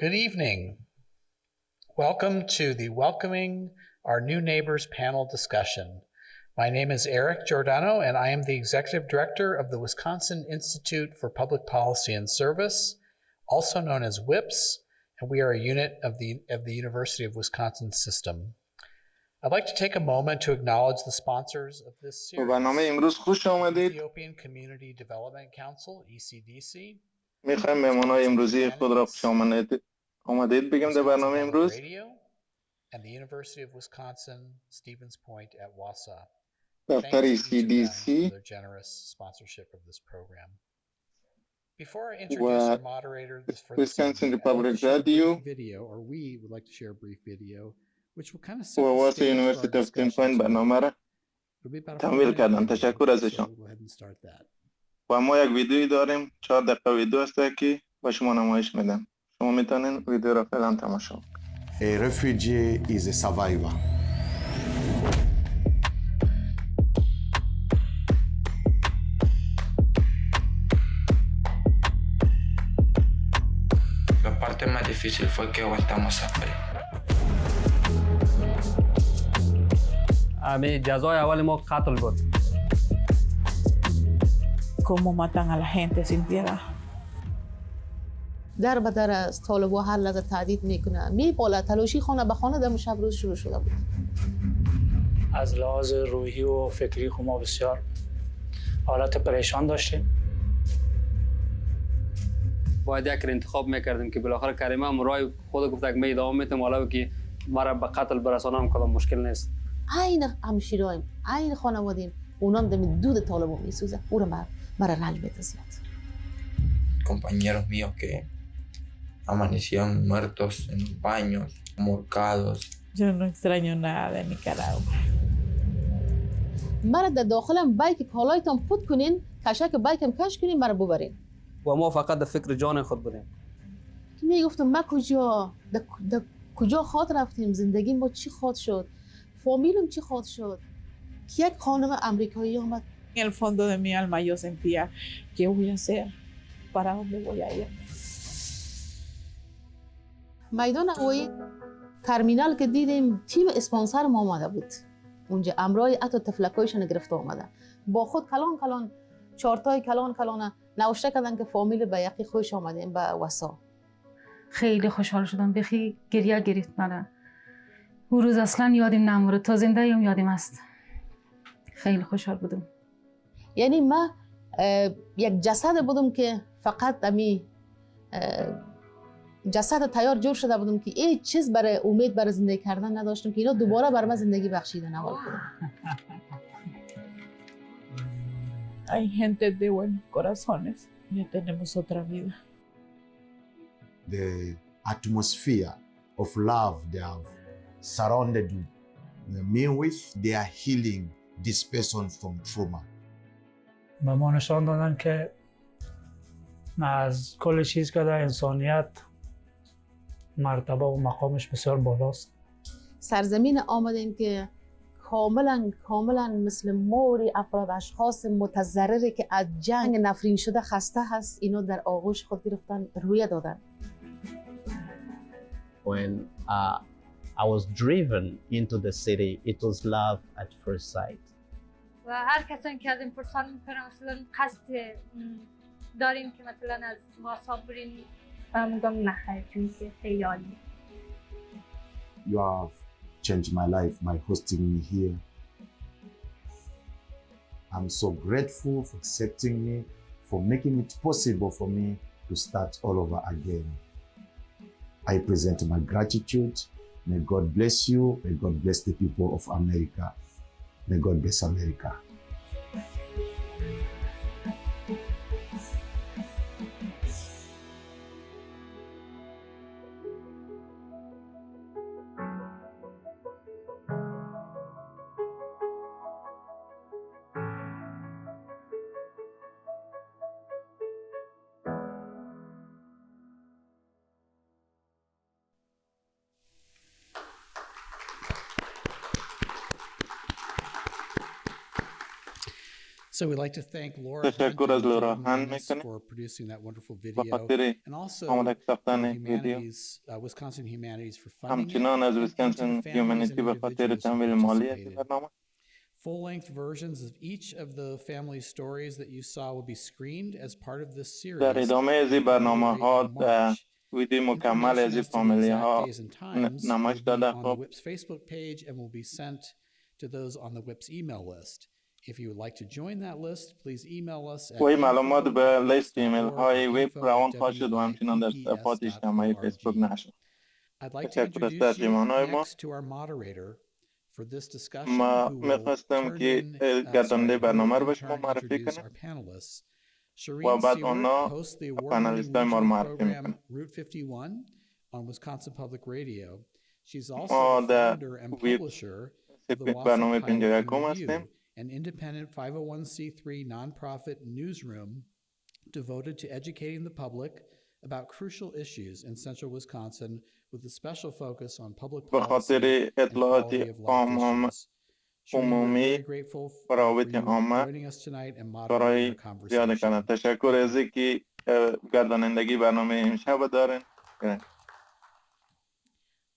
Good evening. Welcome to the Welcoming Our New Neighbors panel discussion. My name is Eric Giordano, and I am the Executive Director of the Wisconsin Institute for Public Policy and Service, also known as WIPS, and we are a unit of the University of Wisconsin system. I'd like to take a moment to acknowledge the sponsors of this series. برنامه امروز خوش آمدید. Ethiopian Community Development Council, ECDC. میخوایم مهمانای امروزی خود را خوش آمدید بگم در برنامه امروز. And the University of Wisconsin, Stevens Point at Wausau. دفتر ECDC their generous sponsorship of this program. Before I introduce our moderator for this Wisconsin evening, Republic Radio video, or we would like to share a brief video, which will kind of set و the واسه stage for our یونیورسیتی اف discussion تینپاین برنامه را تمویل کردن. تشکر ازشان. و ما یک ویدیویی داریم 4 دقیقه ویدیو است که با شما نمایش میدم. شما میتونین ویدیو را فعلا تماشا کنید. A refugee is a survivor. La parte más difícil fue que aguantamos hambre. جزای اول ما قتل بود. Cómo matan a la gente sin piedad. در به در از طالبا هر لحظه تهدید میکنه میپاله. تلاشی خانه به خانه در شب روز شروع شده بود. از لحاظ روحی و فکری خود ما بسیار حالت پریشان داشتیم. باید یک انتخاب میکردیم که بالاخره کریمه هم رای خود گفت که می ادامه میتم حالا که مرا به قتل برسانم کدام مشکل نیست. عین همشیرایم، عین خانوادیم، اونام دم دود طالبا میسوزه. او رو مرا رنج میده زیاد. Compañeros míos que amanecían muertos en los baños, morcados. Yo no extraño nada de Nicaragua. مرا در داخلم بایک کالایتان پود کنین، کشک بایکم کش کنین مرا ببرین. و ما فقط در فکر جان خود بودیم. میگفتم ما کجا خواد رفتیم، زندگی ما چی خواد شد، فامیلم چی خواد شد. یک خانم امریکایی آمد. En el fondo de mi alma yo sentía ¿qué voy a hacer? ¿Para dónde voy a ir? میدان هایی ترمینال که دیدیم تیم اسپانسر ما آمده بود. اونجا امرای حتی تفلکایشان گرفته آمده. با خود کلان چارتای کلان نوشته کردن که فامیل به یقی خوش آمدیم به وسا. خیلی خوشحال شدم. بخی گریه گرفت مرا. اون روز اصلا یادم نمیره. تا زنده ام یادم است. خیلی خوشحال بودم. یعنی ما یک جسد بودم که فقط امی جسد تیار جور شده بودم که هیچ چیز برای امید برای زندگی کردن نداشتم که اینا دوباره بر من زندگی بخشیدن اول کنم. Hay gente de buenos corazones. Ya tenemos otra vida. The atmosphere of love they have surrounded me with, they are healing this person from trauma. به ما نشان دادن که از کل چیز که در انسانیت مرتبه و مقامش بسیار بالاست. سرزمین آمدیم که کاملا مثل موری افراد اشخاص متضرری که از جنگ نفرین شده خسته هست اینا در آغوش خود گرفتن رویه دادن. When I was driven into the city, it was love at first sight. و هر کسی که از این پرسان میکنه مثلا قصد داریم که مثلا از واسا برین و میگم نخیر چون که خیلی عالی. You have changed my life by hosting me here. I'm so grateful for accepting me, for making it possible for me to start all over again. I present my gratitude. May God bless you. May God bless the people of America. May God bless America. So we'd like to thank Laura تشکر از لورا هند میکنیم for producing that wonderful به video, خاطر and also آماده ساختن ویدیو. Wisconsin Humanities for funding همچنان از ویسکانسین هیومانیتی به خاطر تمویل مالی از این برنامه. Full-length versions of each of the family stories that you saw will be screened as part of this series. در ادامه از این برنامه ها ویدیو مکمل از این فامیلی ها نمایش داده on the WIP's Facebook page and will be sent to those on the WIP's email list. If you would like to join that list, please email us at و این معلومات به لیست ایمیل های ویب روان خواهد شد و همچنان در صفحات اجتماعی فیسبوک نشر. I'd like to introduce you next to our moderator for this discussion, ما who will میخواستم turn که in, گرداننده برنامه رو in به شما turn معرفی introduce کنم our panelists. و Shireen بعد Seward اونا hosts the پنالیست های award-winning ما رو regional معرفی program میکنم. Route 51 on Wisconsin Public Radio. She's also ما the در founder and ویب publisher of the سپیک Wausau برنامه Pilot 51 and Review, هستیم. an independent 501c3 nonprofit newsroom devoted to educating the public about crucial issues in central Wisconsin with a special focus on public به policy خاطر and اطلاعات quality of life عام issues. Shireen, we're عمومی very grateful و for روابط you عامه joining us tonight and moderating برای our زیاده conversation. کنم. تشکر از اینکه گردانندگی برنامه امشب دارین.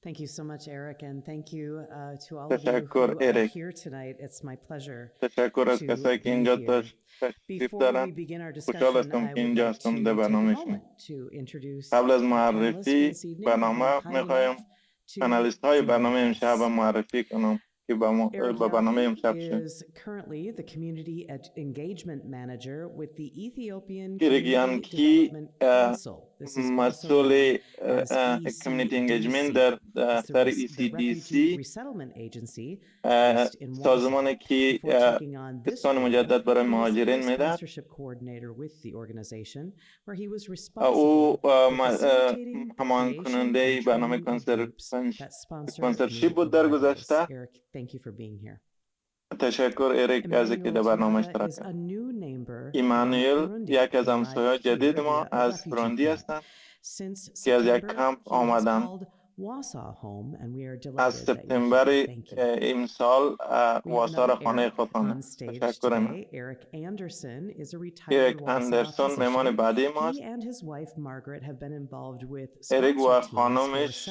Thank you so much, Eric, and thank you to all of you تشکر who are اریک. here tonight. It's my pleasure تشکر از to کسایی که be اینجا here. تشریف Before we دارن. begin our خوشحال discussion, هستم I که would اینجا like هستم در to take a برنامه moment شما. to introduce قبل از our panelists for معرفی this evening. برنامه Who've been kind میخوایم enough to پنالیست های join برنامه us. امشب معرفی کنم که با برنامه امشب شد. is currently the community engagement manager with the Ethiopian ایریگیان Community کی Development Council. This is also مسئول known as کمیونیتی انگیجمنت ECDC. در It's دفتر the ECDC، Refugee Resettlement Agency based in Wausau. سازمانی که Before taking on this اسکان role, مجدد برای he was the مهاجرین میدهد. sponsorship coordinator with the organization, where he was او responsible for facilitating the همان creation کننده and برنامه training of groups that sponsor اسپانسرشیپ بود new در arrivals. گذشته. Eric, thank you for being here. تشکر اریک از اینکه در برنامه اشتراک کرد. ایمانوئل یک از همسایه‌های جدید ما از بروندی هستند که از یک کمپ آمدند. از سپتامبر امسال واسا را خانه خود خواندند. تشکر من. اریک اندرسون مهمان بعدی ماست. اریک و خانمش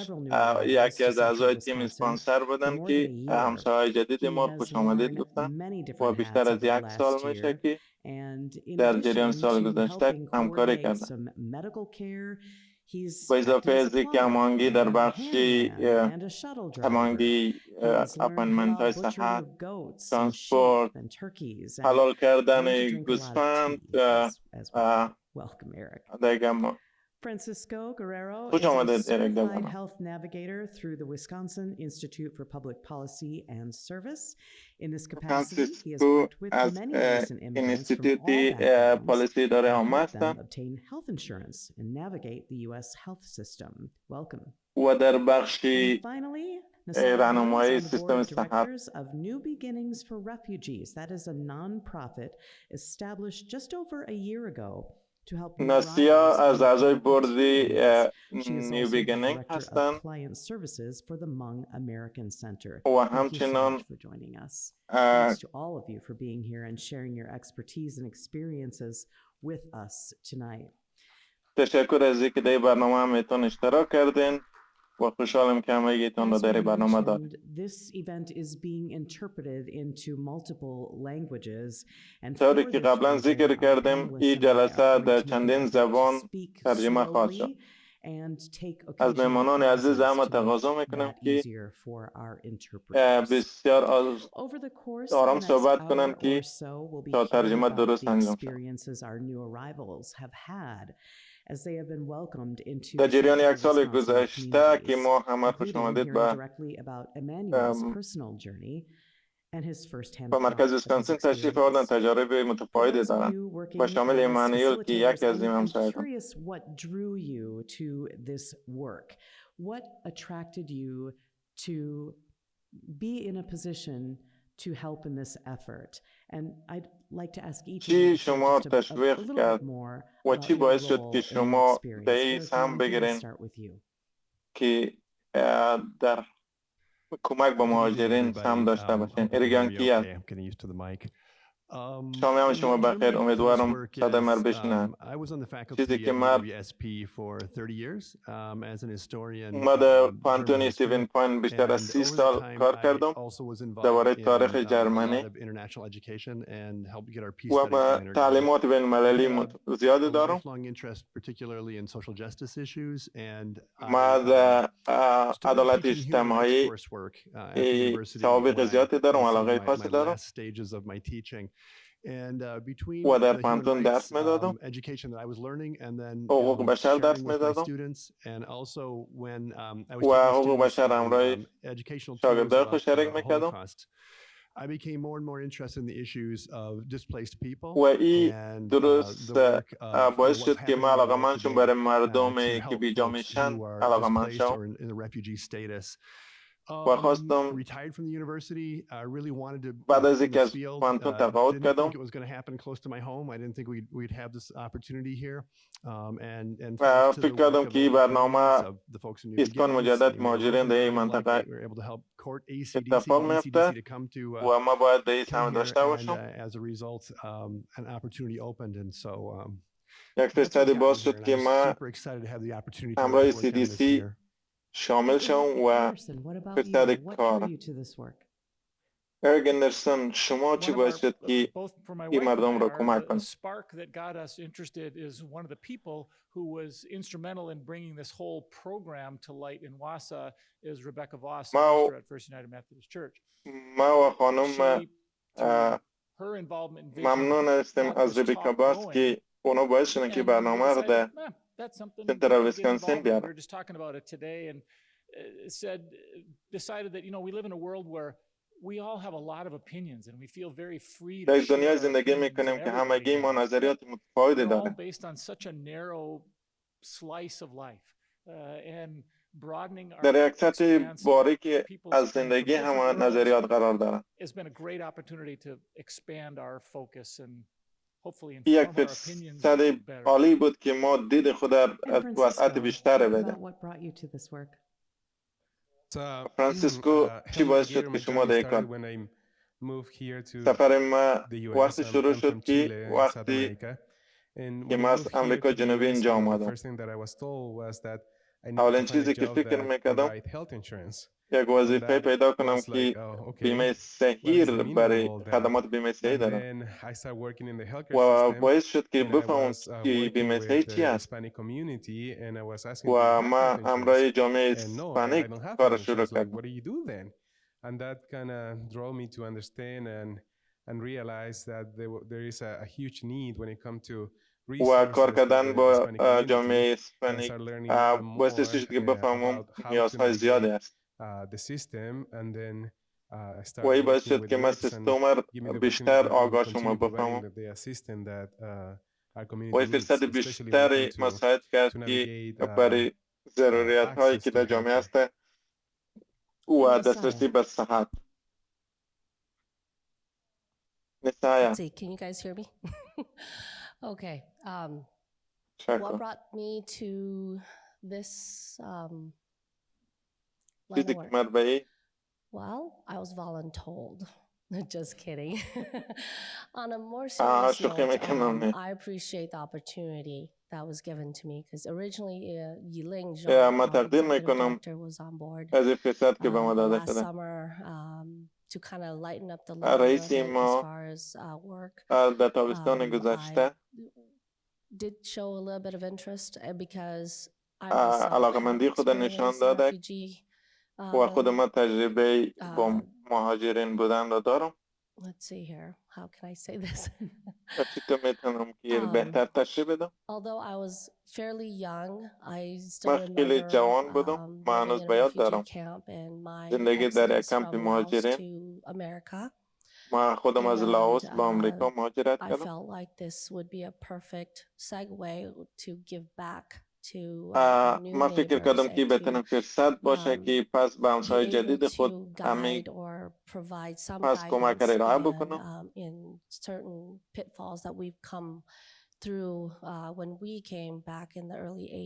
یکی از اعضای تیم اسپانسر بودند که همسایه‌های جدید ما خوش آمدید گفتند و بیشتر از یک سال میشه که در جریان سال گذشته همکاری کردند. با اضافه از اینکه هماهنگی در بخش هماهنگی اپاینتمنت های صحت، ترانسپورت، حلال کردن گوسفند دیگه Francisco Guerrero خوش is a آمدید اریک در certified برنامه. health navigator through the Wisconsin Institute for Public Policy and Service. In this capacity, he has فرانسیسکو worked with از many recent immigrants from all اینستیتوت backgrounds پالیسی اداره and عامه helped them هستند obtain health insurance and navigate the U.S. health system. Welcome. و در بخش And finally, Nassau راهنمایی is on the سیستم board of صحت. directors of New Beginnings for Refugees. That is a non-profit established just over a year ago to help ناسیا از اعضای بردی She is نیو also the بیگینینگ director of هستند client services for the Hmong American Center. و Thank you so همچنان much for joining us. Thanks to all of you for being here and sharing your expertise and experiences with us tonight. تشکر از اینکه در برنامه همتون اشتراک کردین و خوشحالم که همگیتون را As در we برنامه داریم. mentioned, this event is being interpreted into multiple languages and طوری for که this قبلا reason, ذکر our کردیم panelists این and I جلسه are going در to make an چندین effort to زبان speak ترجمه خواهد شد. slowly and take از occasional مهمانان عزیز pauses اما to make تقاضا میکنم that که easier for our interpreters. بسیار Over the course آرام of the next صحبت hour کنن or که so, we'll be تا hearing ترجمه about درست the انجام شد. experiences our new arrivals have had as they have been welcomed into در جریان central یک سال Wisconsin گذشته که communities, ما همه خوش including آمدید hearing به directly about Emmanuel's personal journey and his first-hand با account مرکز of his ویسکانسین تشریف آوردن. experience. تجارب For متفاوتی those of دارن. you و working شامل as ایمانوئل که یکی از این facilitators, I'm همسایگان. curious what drew you to this work. What attracted you to be in a position to help in this effort? And I'd like to ask each of you چی to share شما just a تشویق little bit کرد more و about چی your باعث شد role که in the شما experience. به این Eric, سهم I'm going to بگیرین start with you. که در کمک به مهاجرین سهم داشته باشین. اریگان کی هست؟ شام هم شما بخیر. امیدوارم صدای من بشنوید. چیزی که من در پانتونی استیون پوینت بیشتر از 30 سال کار کردم درباره تاریخ جرمنی و من تعلیمات بین المللی زیاده دارم. من در عدالت اجتماعی سوابق زیادی دارم، علاقه خاصی دارم و در پانتون درس میدادم، حقوق بشر درس میدادم و حقوق بشر همراه شاگردای خود شریک میکردم و این درست باعث شد که من علاقمند شدم برای مردمی که بیجا میشن علاقمند شدم و خواستم بعد از اینکه از پانتون تقاعد کردم و فکر کردم که این برنامه اسکان مجدد مهاجران در این منطقه اتفاق میفته و ما باید به این سهم داشته باشم. یک فرصتی باز شد که ما همراه CDC شامل شوم و فرصت کار. ارگندرسون شما چی باعث شد که این مردم را کمک کنید؟ ما و خانم ممنون هستیم از ربیکا باس که اونا باعث شدن که برنامه را در سنتر ویسکانسین بیارن. در دنیا زندگی میکنیم که همگی ما نظریات متفاوتی داریم. در یک سطح باریک از زندگی همه نظریات قرار دارن. یک فرصت عالی بود که ما دید خود در وسعت بیشتر بدیم. فرانسیسکو چی باعث شد که شما در کار؟ سفر ما وقتی شروع شد که وقتی که ما از امریکا جنوبی اینجا آمدم، اولین چیزی که فکر میکردم یک وظیفه پیدا کنم که بیمه صحی برای خدمات بیمه صحی دارم و باعث شد که بفهمم که بیمه صحی چی است و ما همراه جامعه اسپانیک کار شروع کردم. And that kind of drove me to understand and realize that there is a huge need when it comes to و کار کردن با جامعه اسپانیک باعث شد که بفهمم نیازهای زیادی است و این باعث شد که من سیستم بیشتر آگاه شما بفهمم و این فرصت بیشتری مساعد کرد که برای ضروریات هایی که در جامعه هست و دسترسی به صحت. Let's see, can you guys hear me? Okay. What brought me to this line of work? Well, I was voluntold. Just kidding. On a more serious note, I appreciate the opportunity that was given to me because originally Yiling Director was on board last summer to kind of lighten up the load as far as work. I did show a little bit of interest because I was a refugee. و خود من تجربه با مهاجرین بودن را دارم. Let's see here. How can I say this? Although I was fairly young, I still remember refugee camp and my exodus from Laos to America. I felt like this would be a perfect segue to give back. من فکر کردم که بهترین فرصت باشه که پس به همسایه جدید خود همین پس کمک ارائه بکنم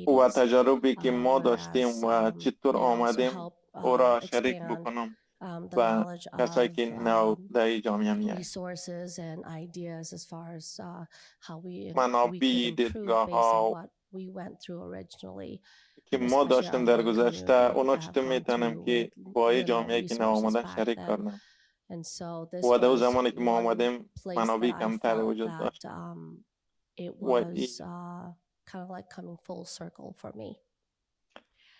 و تجاربی که ما داشتیم و چطور آمدیم او را شریک بکنم و کسایی که نو در جامعه میاد. منابع دیدگاه ها که ما داشتیم در گذشته اونا چطور میتونم که با جامعه که نو آمدن شریک کنم و در زمانی که ما آمدیم منابع کمتر وجود داشت و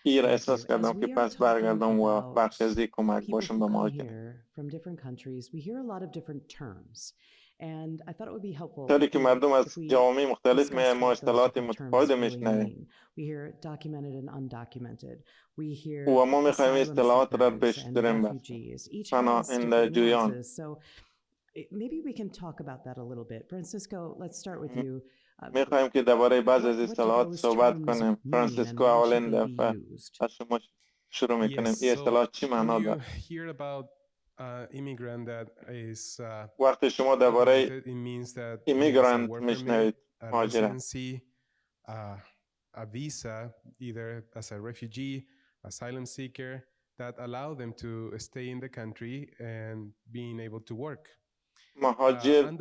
این را احساس کردم که پس برگردم و بخش از یک کمک باشم به مهاجران. طوری که مردم از جوامع مختلف ما اصطلاحات متفاوت میشنویم و ما میخوایم اصطلاحات را بشتریم پناهندگیان. میخوایم که درباره بعض از اصطلاحات صحبت کنیم. فرانسیسکو اولین دفعه از شما شروع میکنیم. این اصطلاحات چی معنا داره؟ وقتی شما درباره ایمیگرانت میشنوید مهاجران، a visa either as a refugee, asylum seeker that allow them to stay in the country and being able to work. مهاجر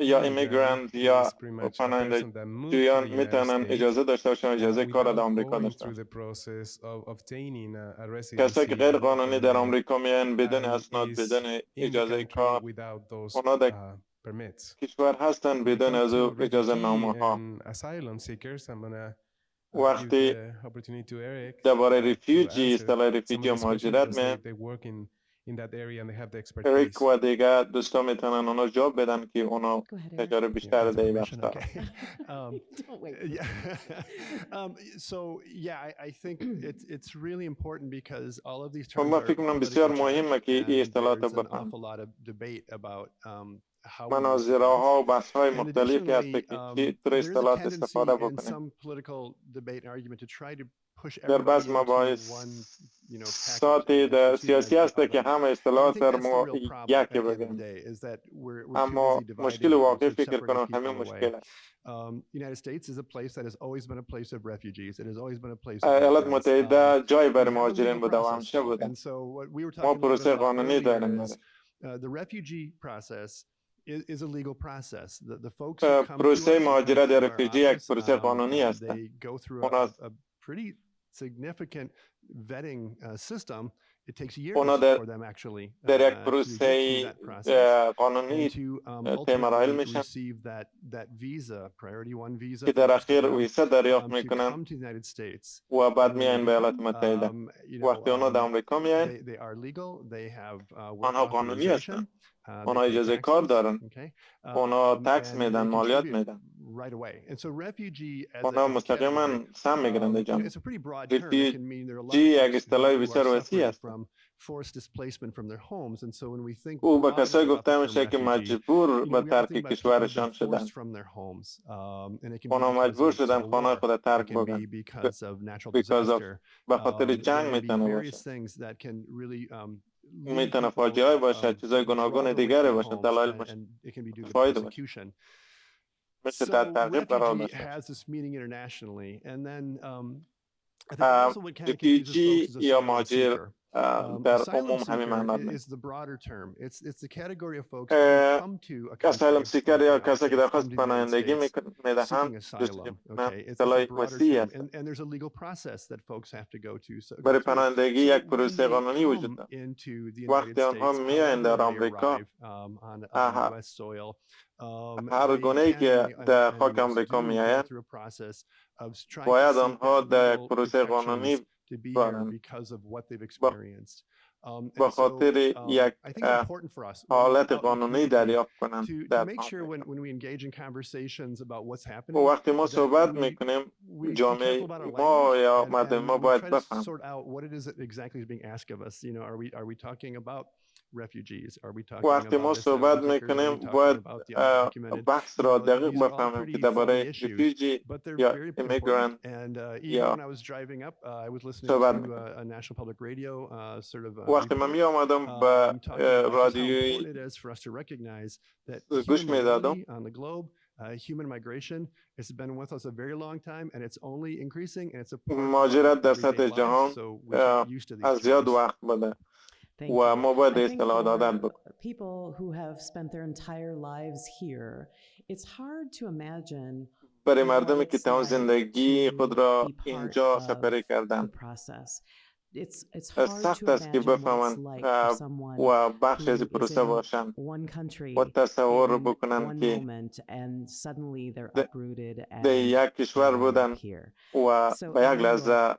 یا ایمیگرانت یا پناهندگیان میتونن اجازه داشته باشن اجازه کار در آمریکا داشته باشن. کسایی که غیر قانونی در آمریکا میان بدون اسناد بدون اجازه کار اونا در کشور هستن بدون از اجازه نامه ها. وقتی درباره ریفیوجی اصطلاح ریفیوجی یا مهاجرت میان اریک و دیگه دوستا میتونن اونا جواب بدن که اونا تجارب بیشتر در این بخش دارن. So yeah, I think it's really important because all of these terms من فکر کنم بسیار مهمه که این اصطلاحات بفهمن. مناظره ها و بحث های مختلفی هست که چطور اصطلاحات استفاده بکنیم. در بعض مباحثات سیاسی هست که همه اصطلاحات را ما یک بگیم، اما مشکل واقعی فکر کنم همین مشکل است. ایالات متحده جای برای مهاجرین بوده و همیشه بوده. ما پروسه قانونی داریم. پروسه مهاجرت یا رفیوجی یک پروسه قانونی است. اونا در یک پروسه قانونی طی مراحل میشن که در اخیر ویزا دریافت میکنن و بعد میاین به ایالات متحده. وقتی اونا در آمریکا میاین آنها قانونی هستن، اونا اجازه کار دارن، اونا تکس میدن، مالیات میدن، اونا مستقیما سهم میگیرن در جامعه. رفیوجی یک اصطلاح بسیار وسیع است. او به کسایی گفته میشه که مجبور به ترک کشورشان شدن. اونا مجبور شدن خانه خود ترک بکنن به خاطر جنگ میتونه باشه، میتونه فاجعه باشه، چیزای گوناگون دیگری باشه، دلایل فایده باشه، مثل در تعقیب قرار داشته. رفیوجی یا مهاجر در عموم همین معنا دارد. اسایلم سیکر یا کسی که درخواست پناهندگی میدهند اصطلاح وسیع است. برای پناهندگی یک پروسه قانونی وجود دارد. وقتی آنها میایند در آمریکا، هر گونه‌ای که در خاک آمریکا میآیند باید آنها در یک پروسه قانونی بارند به خاطر یک حالت قانونی دریافت کنند در آمریکا. و وقتی ما صحبت میکنیم جامعه ما یا مردم ما باید بفهم وقتی ما صحبت میکنیم باید بحث را دقیق بفهمیم که درباره رفیوجی یا ایمیگرانت یا صحبت میکنیم. وقتی من می آمدم به رادیوی گوش میدادم مهاجرت در سطح جهان از زیاد وقت بوده و ما باید اصطلاحات عادت بکنیم. People who have spent their entire lives here, it's hard to imagine برای مردمی که تمام زندگی خود را اینجا سپری کردند سخت است که بفهمند و بخش از پروسه باشند و تصور بکنند که در یک کشور بودن و به یک لحظه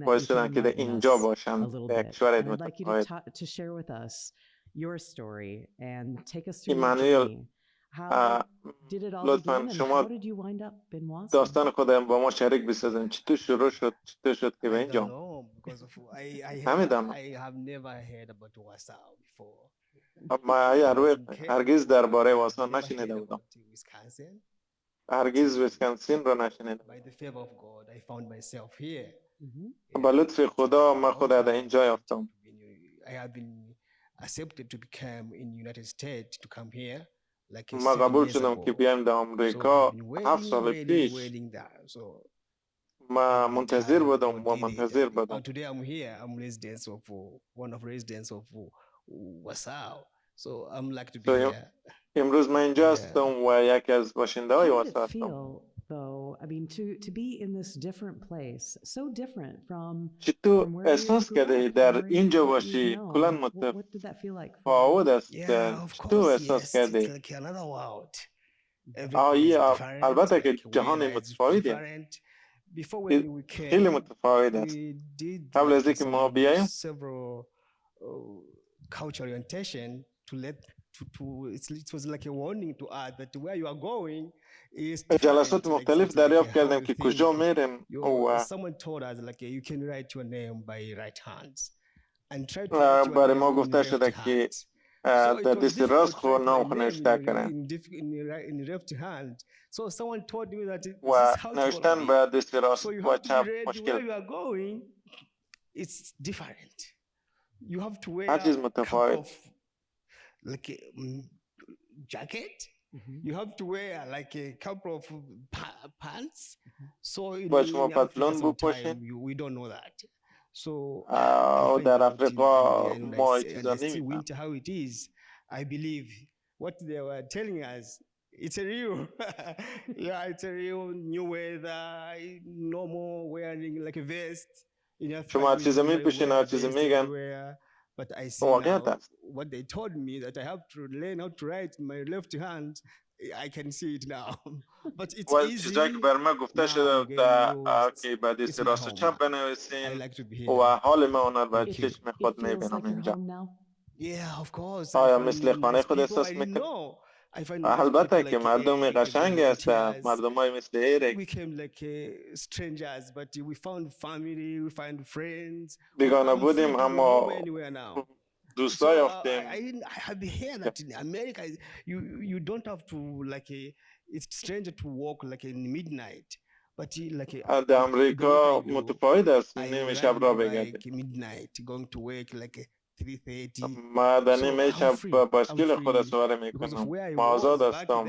باعث شدن که در اینجا باشند در یک کشور متفاوت. ایمانوئل، لطفاً شما داستان خودم با ما شریک بسازین. چطور شروع شد؟ چطور شد که به اینجا؟ نمیدانم. ما هرگز درباره واسا نشنیده بودم. هرگز ویسکانسین را نشنیدم. با لطف خدا من خود در اینجا یافتم. ما قبول شدم که بیایم در آمریکا 7 سال پیش. ما منتظر بودم و منتظر بودم. امروز من اینجا هستم و یکی از باشنده های واسا هستم. چطور احساس کرده در اینجا باشی کلاً متفاوت است؟ چطور احساس کرده؟ البته که جهان متفاوته، خیلی متفاوت است. قبل از اینکه ما بیاییم جلسات مختلف دریافت کردیم که کجا میریم و برای ما گفته شده که در دست راست خود نام خود نوشته کنن و نوشتن به دست راست و چپ مشکل. هر چیز متفاوت. Like a jacket, you have to wear like a couple of pants. So in we don't know that. So در آفریقا ما چیزا نمی‌دونیم. Winter how it is. I believe what they were telling us. It's a real, yeah, it's a real new weather. No more wearing like a vest. شما چیزا می‌پوشین، هر چیزا میگن. But I see now what they told me that I have to learn how to write my left hand. I can see it now. But it's easy. چیزایی که بر من گفته شده که بعد از راست و چپ بنویسین و حال ما اون رو با چشم خود میبینم اینجا. Yeah, of course. آیا مثل خانه خود احساس میکنی؟ البته که مردم قشنگ هستند، مردمای مثل ایرک. We came like strangers, but we found family, we found friends. بیگانه بودیم اما دوستا یافتیم. I have heard that in America you don't have to like it's stranger to walk like in midnight. But like در امریکا متفاوت است، نیمه شب را بگردی. Midnight going to work like 3:30. ما در نیمه شب بایسکل خود سواری میکنم. ما آزاد هستم.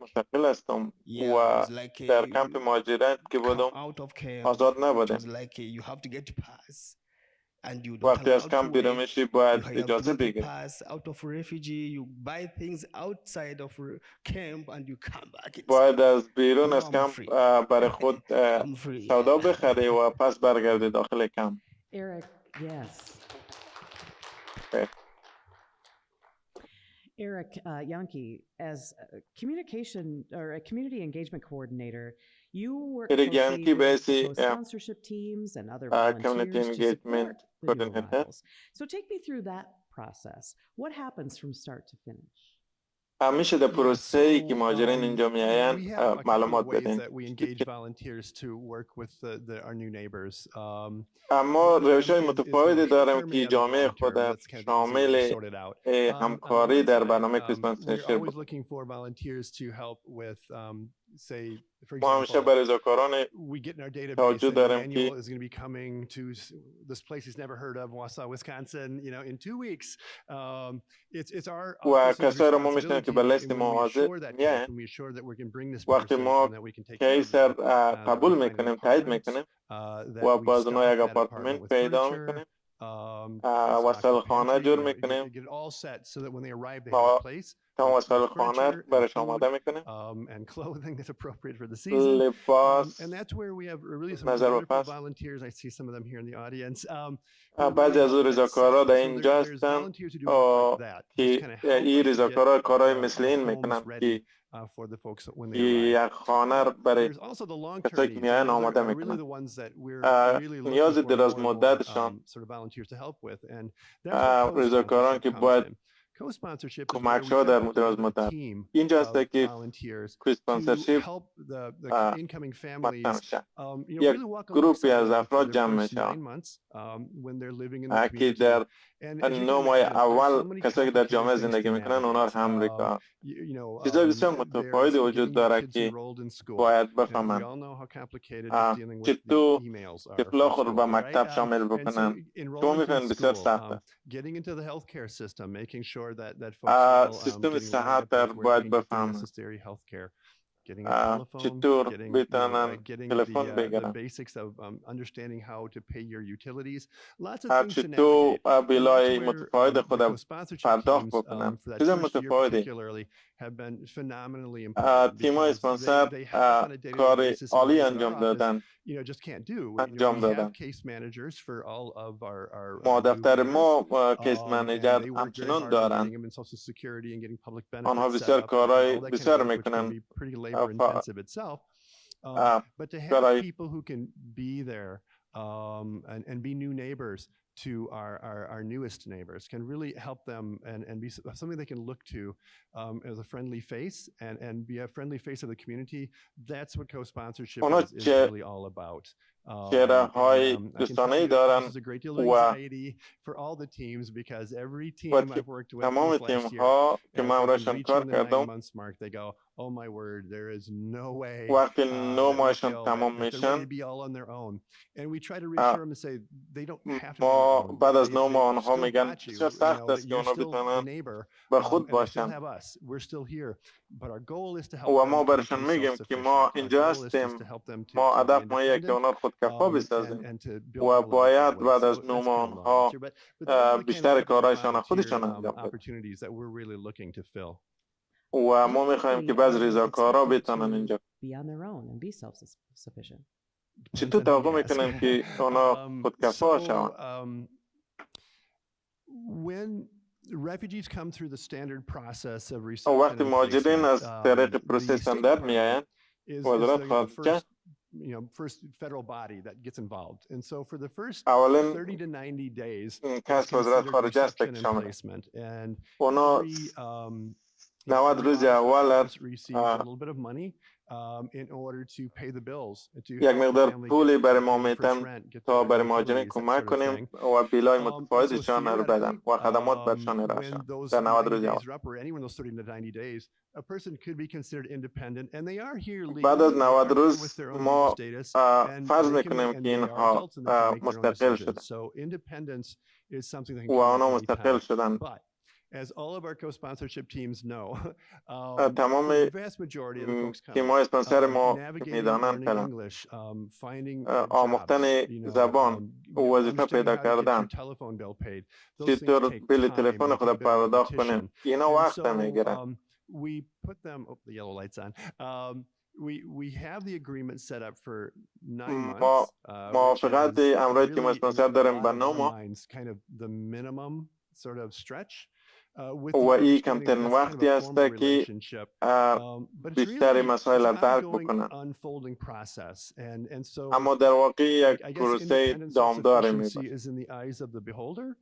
مستقل هستم و در کمپ مهاجران که بودم آزاد نبودم. وقتی از کمپ بیرون میشی باید اجازه بگیری. باید از بیرون از کمپ برای خود سودا بخری و پس برگردی داخل کمپ. Eric, yes. Okay. Eric Yankee, as a communication or a community engagement coordinator, you work closely with sponsorship teams and other volunteers to support the new arrivals. So take me through that process. What happens from start to finish? همیشه در پروسه‌ای که مهاجرین اینجا میآیند معلومات بدین. اما روش‌های متفاوتی داریم که جامعه خود شامل همکاری در برنامه کشورهایی ما همیشه برای رضاکاران توجه داریم که و کسایی را ما میشنیم که به لیست ما حاضر میاین. وقتی ما کیس قبول میکنیم، تایید میکنیم و باز اونها یک اپارتمنت پیدا میکنیم وسایل خانه جور میکنیم و تمام وسایل خانه برش آماده میکنیم، لباس، نظر و پس. بعضی از رضاکارا در اینجا هستن که این رضاکارا کارهای مثل این میکنن که یک خانه برای کسایی که میهن آماده میکنن. نیاز دراز مدتشان رضاکاران که باید کمک ها در دراز مدت اینجا هسته که کوسپانسرشیپ مطرح میشه. یک گروپی از افراد جمع میشه که در 9 ماه اول کسایی که در جامعه زندگی میکنن اونا رو هم ریکا چیزای بسیار متفاوتی وجود داره که باید بفهمن. چطور طفلا خود رو به مکتب شامل بکنن شما میفهمین بسیار سخته. سیستم صحت در باید بفهمن چطور بتانن تلفن بگیرن، چطور بیلای متفاوت خود پرداخت بکنن. چیز متفاوتی تیمای اسپانسر کار عالی انجام دادن. ما دفتر ما کیس منیجر همچنان دارن، آنها بسیار کارهای بسیار میکنن. But to have people who can be there and be new neighbors to our newest neighbors can really help them and be something they can look to as a friendly face and be a friendly face of the community. That's what co-sponsorship is really all about. کشورهایی دوستانه‌ای دارن و تمام تیم‌ها که من راشون کار کردم وقتی 9 ماهشون تمام میشن ما بعد از 9 ماه آنها میگن بسیار سخت است که اونا بتونن به خود باشن و ما برشون میگیم که ما اینجا هستیم، ما هدف ما اینه که اونا خود کفا بسازیم و باید بعد از 9 ماه آنها بیشتر کارهایشان خودشان انجام بدن و ما میخوایم که بعض رضاکارا بتونن اینجا. چطور توقع میکنن که اونا خودکفا شوند؟ وقتی مهاجرین از طریق پروسه استاندارد میآیند وزارت خارجه اولین کس وزارت خارجه است که شامل است. اونا 90 روز اول یک مقدار پولی برای ما میتن تا برای مهاجرین کمک کنیم و بیلای متفاوتشان رو بدن و خدمات برشان ارائه در 90 روز اول. بعد از 90 روز ما فرض میکنیم که اینها مستقل شدن و آنها مستقل شدن. As all of our co-sponsorship teams know, تمام تیم‌های اسپانسر ما میدانند که آموختن زبان و وظیفه پیدا کردن چطور بیل تلفن خود پرداخت کنیم اینا وقت میگیرن. We put them the yellow lights on. We have the agreement set up for 9 months. موافقت امروز تیم اسپانسر داریم به 9 ماه. Kind of the minimum sort of stretch. و این کمترین وقتی است که بیشتر مسائل را درک بکنن. اما در واقع یک پروسه دامداری میباشد.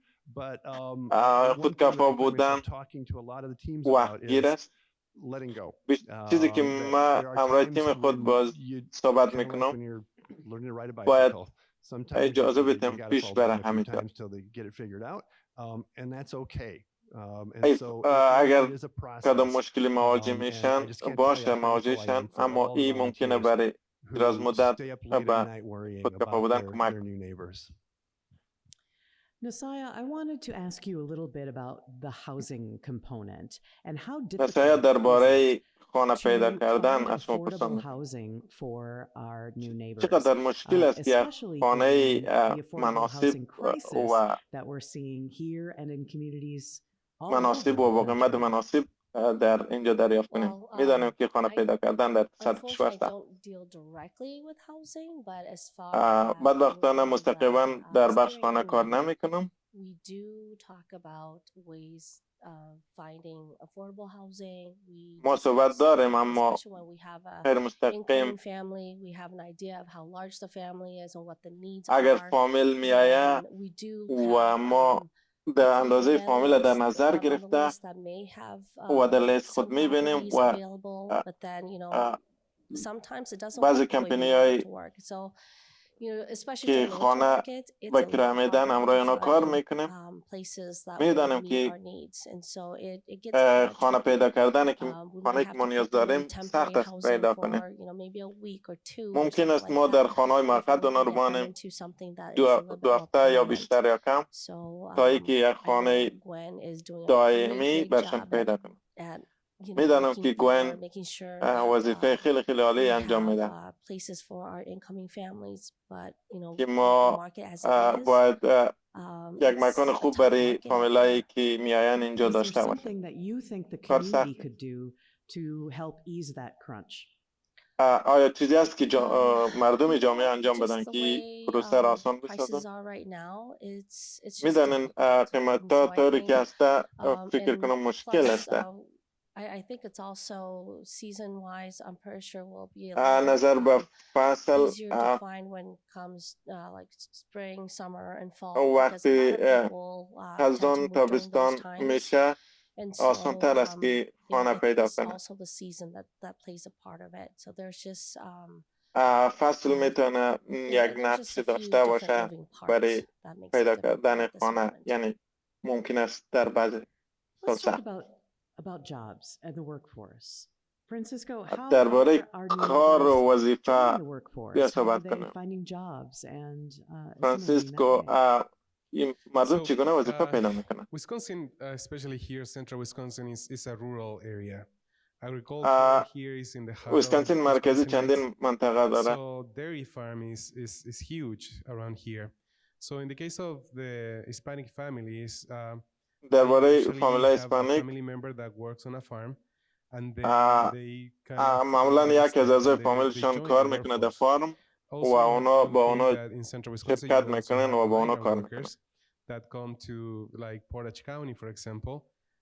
خودکفا بودن وقتگیر است. چیزی که من همراه تیم خود باز صحبت میکنم باید اجازه بدیم پیش بره همینطور. اگر کدام مشکلی مواجه میشن باشه مواجهشن، اما این ممکنه برای دراز مدت به خودکفا بودن کمک. Nasaya, I wanted to ask you a little bit about the housing component and how نصایح درباره خانه پیدا to کردن find از شما affordable پرسان housing for our new neighbors, چقدر مشکل است که especially خانه given the affordable مناسب housing crisis و that we're seeing here and in communities all مناسب over و با the قیمت country. مناسب در اینجا دریافت کنیم. میدانیم که خانه پیدا کردن در صد کشور Unfortunately, I است. don't deal directly with housing, but as far as بدبختانه مستقیما در بخش خانه کار steering نمی کنم. we do talk about ways of finding affordable housing. ما صحبت داریم اما Especially when we have a غیر مستقیم incoming family, we have an idea of how large the family is and what the needs اگر are. فامیل می آید We do و ما در اندازه فامیل در نظر گرفته و در لیست خود می بینیم و but then, you know, sometimes it doesn't بعضی work the way we کمپنی want های it to work. So, you know, especially که during the winter خانه market, it's به a کرایه lot میدن harder امرای to اونا کار find میکنیم. places that will میدانیم meet که our needs. And so it gets kind of خانه پیدا کردن که we خانه might که have ما to نیاز put them in داریم temporary سخت است housing پیدا for, کنیم. you know, maybe a week or two or ممکن something است like ما that. در خانه های If موقت we اونا can رو get them بمانیم into something that is a little bit دو more هفته یا permanent. بیشتر یا کم So تا اینکه یک I know خانه that Gwen is doing a دائمی great برشان job پیدا کنیم. at you know, میدانم looking که for, گوین making sure that وظیفه خیلی خیلی عالی we انجام have میده places for our incoming families, but you know, که with the ما market as it is, باید یک it's مکان a خوب tough برای market. فامیلایی که میآیند اینجا Is there داشته باشیم. something that you think the کار community سخت could do to help ease that crunch? آیا چیزی است که مردم جامعه انجام بدن Just the که way پروسه را آسان prices بسازن؟ are right now, it's just میدانین difficult. قیمت And ها so I طوری که think هسته فکر and کنم مشکل plus است. I think it's also season wise. I'm pretty sure we'll be a little bit نظر به فصل easier to find when it comes like spring, summer, and fall because a وقتی lot of people tend to خزان move during those تابستان times. میشه And آسان so تر است که خانه I think پیدا it's کنه. also the season that plays a part of it. So there's just فصل میتونه یک there's just نقشی a few داشته different باشه moving برای parts that makes it پیدا difficult کردن at this خانه. moment. یعنی ممکن است در بعضی سال Let's talk سخت. about jobs and the workforce. Francisco, how درباره are our new کار و neighbors وظیفه joining the workforce? بیا How are صحبت they کنیم. finding jobs and assimilating that فرانسیسکو way? این مردم چگونه وظیفه پیدا میکنن؟ Wisconsin, especially here, central Wisconsin is a rural area. Agriculture here is in the heart of ویسکانسین مرکزی Wisconsinites. چندین منطقه داره. So dairy farm is huge around here. So in the case of the Hispanic families, درباره usually فامیلای have a اسپانیک family member that works on a farm, and then they kind معمولا یکی از اعضای they فامیلشان join کار the میکنه در workforce. فارم و Also, you have اونا to با think اونا that in central Wisconsin you شرکت will also میکنن have و با اونا migrant کار میکنن. workers that come to like Portage County, for example,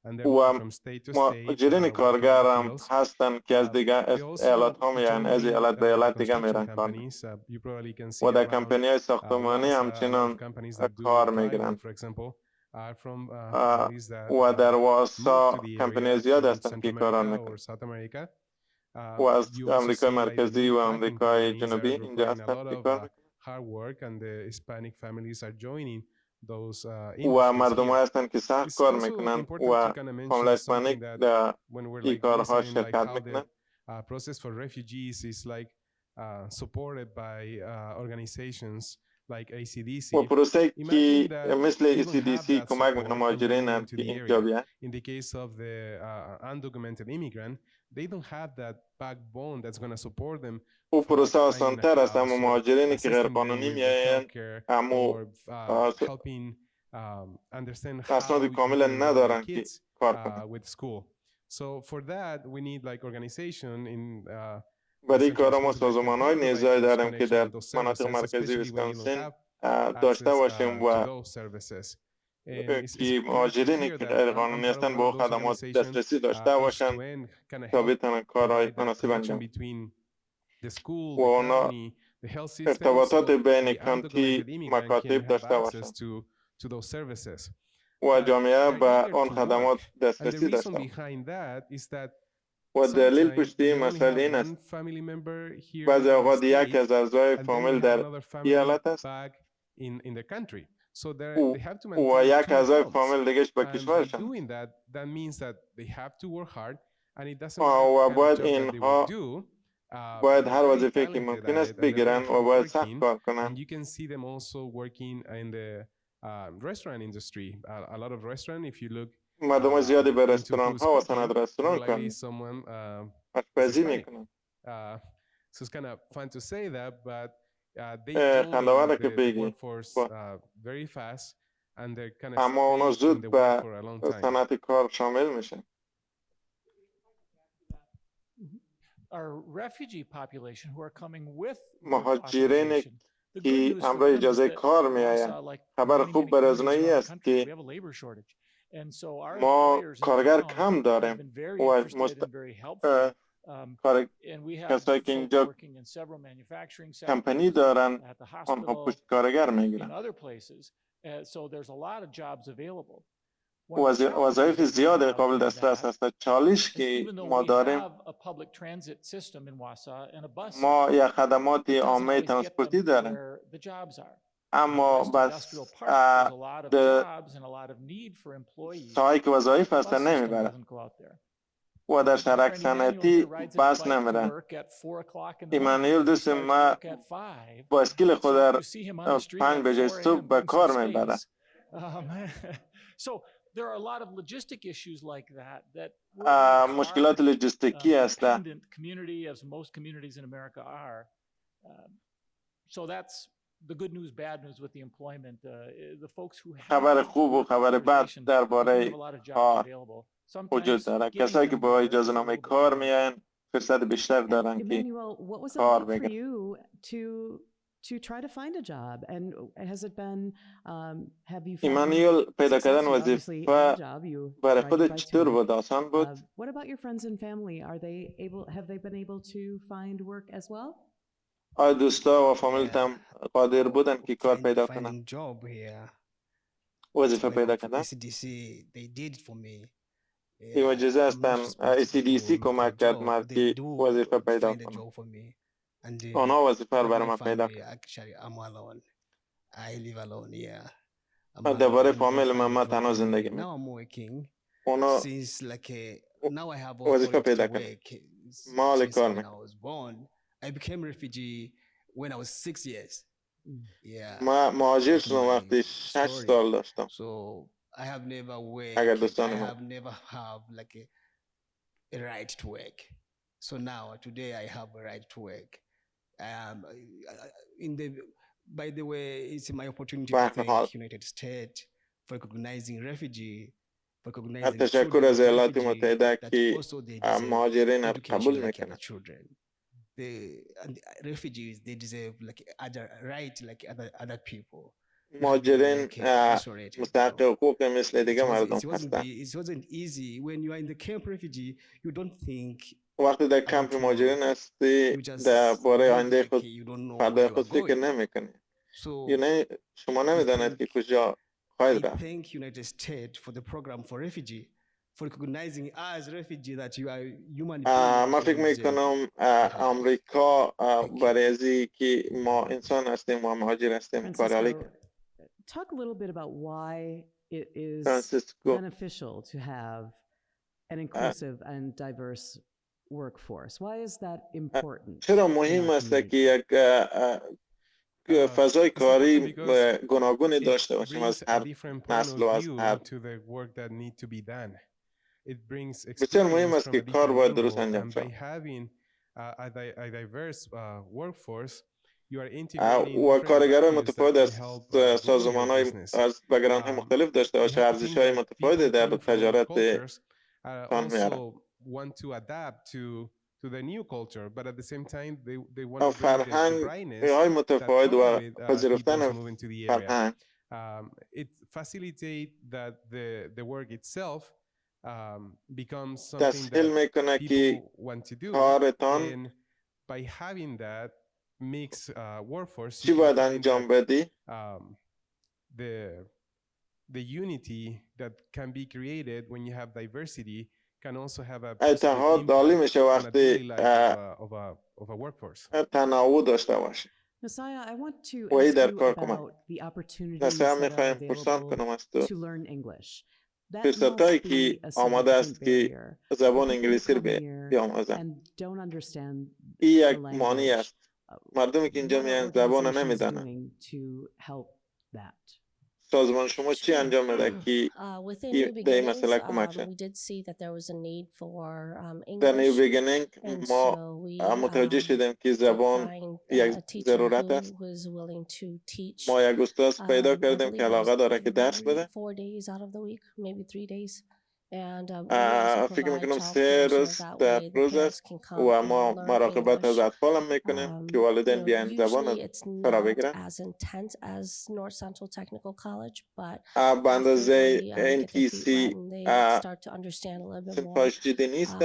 and they're و moving from state to state, مهاجرین working in the کارگر هم fields. هستن که از دیگه They also ایالت ها میان از join ایالت به ایالت دیگه construction میرن کار companies. You probably can see و در around کمپنی های ساختمانی Waza, a lot of همچنان companies that do کار plywood, میگیرن for example, are from families that و در moved واسا to the کمپنی area زیاد from هستن Central که کاران America میکنن or South America. و از You also امریکای see like the مرکزی و meatpacking امریکای companies جنوبی are اینجا requiring a هستن lot که of کار میکنن hard work, and the Hispanic families are joining those و industries مردم ها here. هستن که سخت It's کار also میکنن important to و kind of فامیل mention اسپانیک something that در when we're این like کارها listening, like شرکت how میکنن. the process for refugees is like supported by organizations like ACDC. و پروسه که Imagine that مثل you don't have ECDC that کمک میکنه support and you're مهاجرین moving to که the اینجا area. بیان. In the case of the undocumented immigrant, they don't have that backbone that's going to support them. و پروسه finding a آسان‌تر است، اما house or مهاجرینی که غیر assisting them قانونی with the میآیند healthcare اما or helping understand اسناد how you کامل can enroll their ندارن که kids کار کنند. with school. So for that, we need like organization in برای central کار ما Wisconsin that can سازمان‌های help provide نیازی those داریم که connection در with those مناطق services, مرکزی especially when you don't ویسکانسین have داشته access باشیم to و those services. And it's که great to مهاجرینی hear که that غیر I'm قانونی part of هستند one به of او those خدمات organizations, دسترسی داشته باشند H2N, kind of تا help بتوانند کارهای provide that مناسب connection انجام between the school, و the اونا county, the health system, ارتباطات so بین the کانتی undocumented immigrant can مکاتب have داشته access باشند to those services. و جامعه They're به eager آن to خدمات work. And the دسترسی reason داشته باشند. behind that is that و دلیل sometimes پشتی they only مسئله have این one است family member here بعضی in the اوقات یک state, از اعضای and then they فامیل have در another family ایالت است back in the country. So they have to و maintain یک two اعضای homes. فامیل دیگهش به And by کشورشان doing that, that means that they have to work hard, and it doesn't matter و what kind of باید job that they will اینها do. باید They're هر very وظیفه که talented ممکن at است it, and they're very بگیرن و باید سخت hardworking, کار کنن and you can see them also working in the restaurant industry. A lot of restaurant, if you look مردم زیادی به into رستوران who's ها و cooking, صنعت رستوران regularly کار someone is آشپزی Hispanic. میکنن. So it's kind of fun to say that, but they خندواره join که the بگی workforce very fast, and they're kind of اما اونا stay in زود the work به for a long time. صنعت کار شامل میشن. Our refugee population who are coming with مهاجرین که همراه اجازه کار میآیند. خبر خوب برای از این است که ما کارگر کم داریم و کسایی که اینجا کمپنی دارن آنها پشت کارگر میگیرن. وظایف زیاد قابل دسترس هست. چالش که ما داریم، ما یک خدمات عامه ترانسپورتی داریم، اما بس ساهایی که وظایف هستن نمیبرن و در شرک صنعتی بس نمیرن. ایمانوئل دوست ما با اسکیل خود در 5 بجه صبح به کار میبرن. There are a lot of logistic issues like that مشکلات لوجستیکی هستند. Community, as most communities in America are. So that's the good news, bad news with the employment. The folks who have خبر خوب و خبر بد درباره کار وجود داره. کسایی که با اجازه نامه کار میان فرصت بیشتر دارن که کار بگیرن. To try to find a job, and has it been have you ایمانوئل پیدا کردن وظیفه برای خودت چطور بود؟ آسان بود؟ What about your friends and family? Have they been able to find work as well? آیا دوستا و فامیلت هم قادر بودن که کار پیدا کنن؟ وظیفه پیدا کردن؟ they did for me. این معجزه هستن. ECDC کمک کرد مرد که وظیفه پیدا کنن. آنها وظیفه رو برای من پیدا کرد. درباره فامیل من تنها زندگی میکنم. اونا وظیفه پیدا کرد. مال کار میکنم. ما مهاجر شدم وقتی 6 سال داشتم. اگر دوستان ما So now, today, I have a right to work. By the way, it's my opportunity to thank the United States for recognizing refugee, for recognizing تشکر از ایالات متحده که مهاجرین را قبول میکنند. The refugees, they deserve like other right, like other people. مهاجرین مستحق حقوق مثل دیگه مردم هستند. It wasn't easy when you are in the camp refugee. You don't think. وقتی در کمپ مهاجرین هستی درباره آینده خود فردا خود فکر نمیکنی. یعنی شما نمیدانید که کجا خواهید رفت. Thank United States for the program for refugee, for recognizing as refugee that you are human beings. من فکر میکنم آمریکا برای ازی که ما انسان هستیم و مهاجر هستیم کار عالی کرد. Talk a little bit about why it is beneficial to have an inclusive and diverse workforce. Why is that important? چرا مهم است که یک فضای کاری گوناگونی داشته باشیم از هر نسل و از هر. بسیار مهم است که کار باید درست انجام شود. و کارگرای متفاوت از سازمان‌های از بک‌گراندهای مختلف داشته باشه، ارزش‌های متفاوتی در تجارت کار میارن. فرهنگ‌های متفاوت و پذیرفتن فرهنگ it facilitates that the work itself becomes تسهیل میکنه که کارتان by having that mixed workforce چی باید انجام بدی؟ The unity that can be created when you have diversity can also have a اتحاد عالی میشه وقتی of a workforce. تنوع داشته باشه. Messiah, I want to ask you about the opportunities that are available to learn English. فرصتایی که آماده است که زبان انگلیسی رو بیاموزن. این یک مانع است. مردمی که اینجا میان زبان نمیدانن. سازمان شما چی انجام میده که در این مسئله کمک شد؟ در نیو بیگینینگ ما متوجه شدیم که زبان یک ضرورت است. ما یک استاد پیدا کردیم که علاقه داره که درس بده. فکر میکنم 3 روز در روز است و ما مراقبت از اطفال هم میکنیم که والدین بیاین زبان فرا بگیرن. به اندازه NTC صنفاش جدی نیست.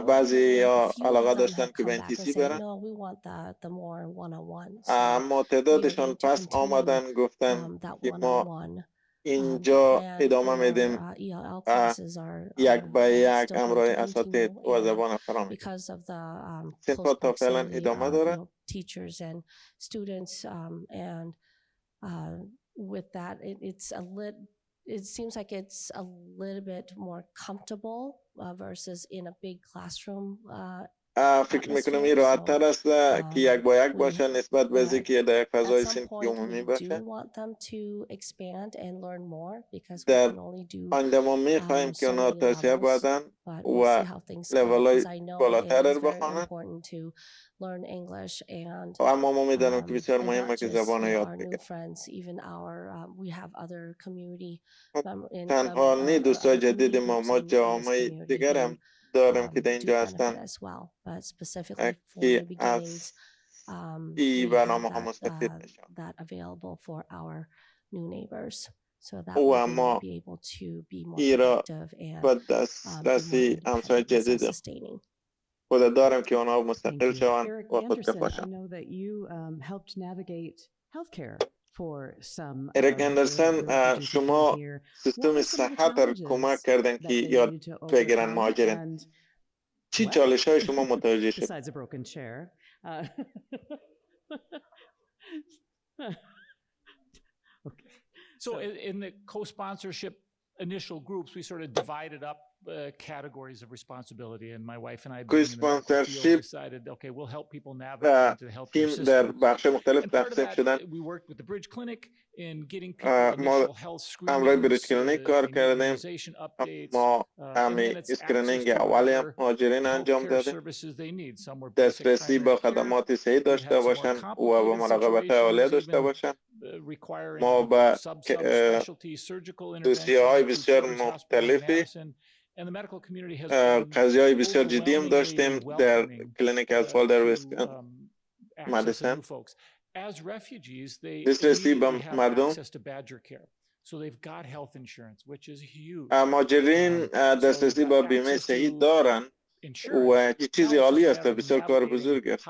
بعضی علاقه داشتن که به NTC برن، اما تعدادشان پس آمدن گفتن که ما اینجا ادامه میدیم یک به یک امرای اساتید و زبان فرا میگیریم. صنفات تا فعلا ادامه داره. It seems like it's a little bit more comfortable versus in a big classroom. فکر میکنم این راحت تر است که یک با یک باشه نسبت به اینکه که در یک فضای صنفی عمومی باشه. در آینده ما میخواهیم که اونا توسعه بدن و لیول‌های بالاتر رو بخوانند. اما ما میدانیم که بسیار مهمه که زبان یاد بگیرن. تنها نی دوستای جدید ما جوامع دیگر هم دارم که در اینجا هستن که از این برنامه ها مستفید میشن و ما ای را به دسترسی همسایه جدید خود دارم که اونا مستقل شوند و خودکفا شوند. اریک اندرسن، شما سیستم صحت را کمک کردن که یاد بگیرن مهاجرین. چی چالش های شما متوجه شد؟ So in the co-sponsorship initial groups, we sort of divided up categories of responsibility, and my wife and I decided, okay, we'll help people navigate into the healthcare system. We worked with the Bridge Clinic in getting people initial health screenings, immunization updates, and then it's access to whatever healthcare services they need. Some were دسترسی با خدمات صحی داشته باشند و با مراقبت اولیه داشته باشند. ما با دوسیه‌های بسیار مختلفی قضیه‌های بسیار جدی هم داشتیم در کلینیک اطفال در ویسکانسین. دسترسی به مردم مهاجرین دسترسی به بیمه صحی دارن و چیزی عالی است، بسیار کار بزرگ است.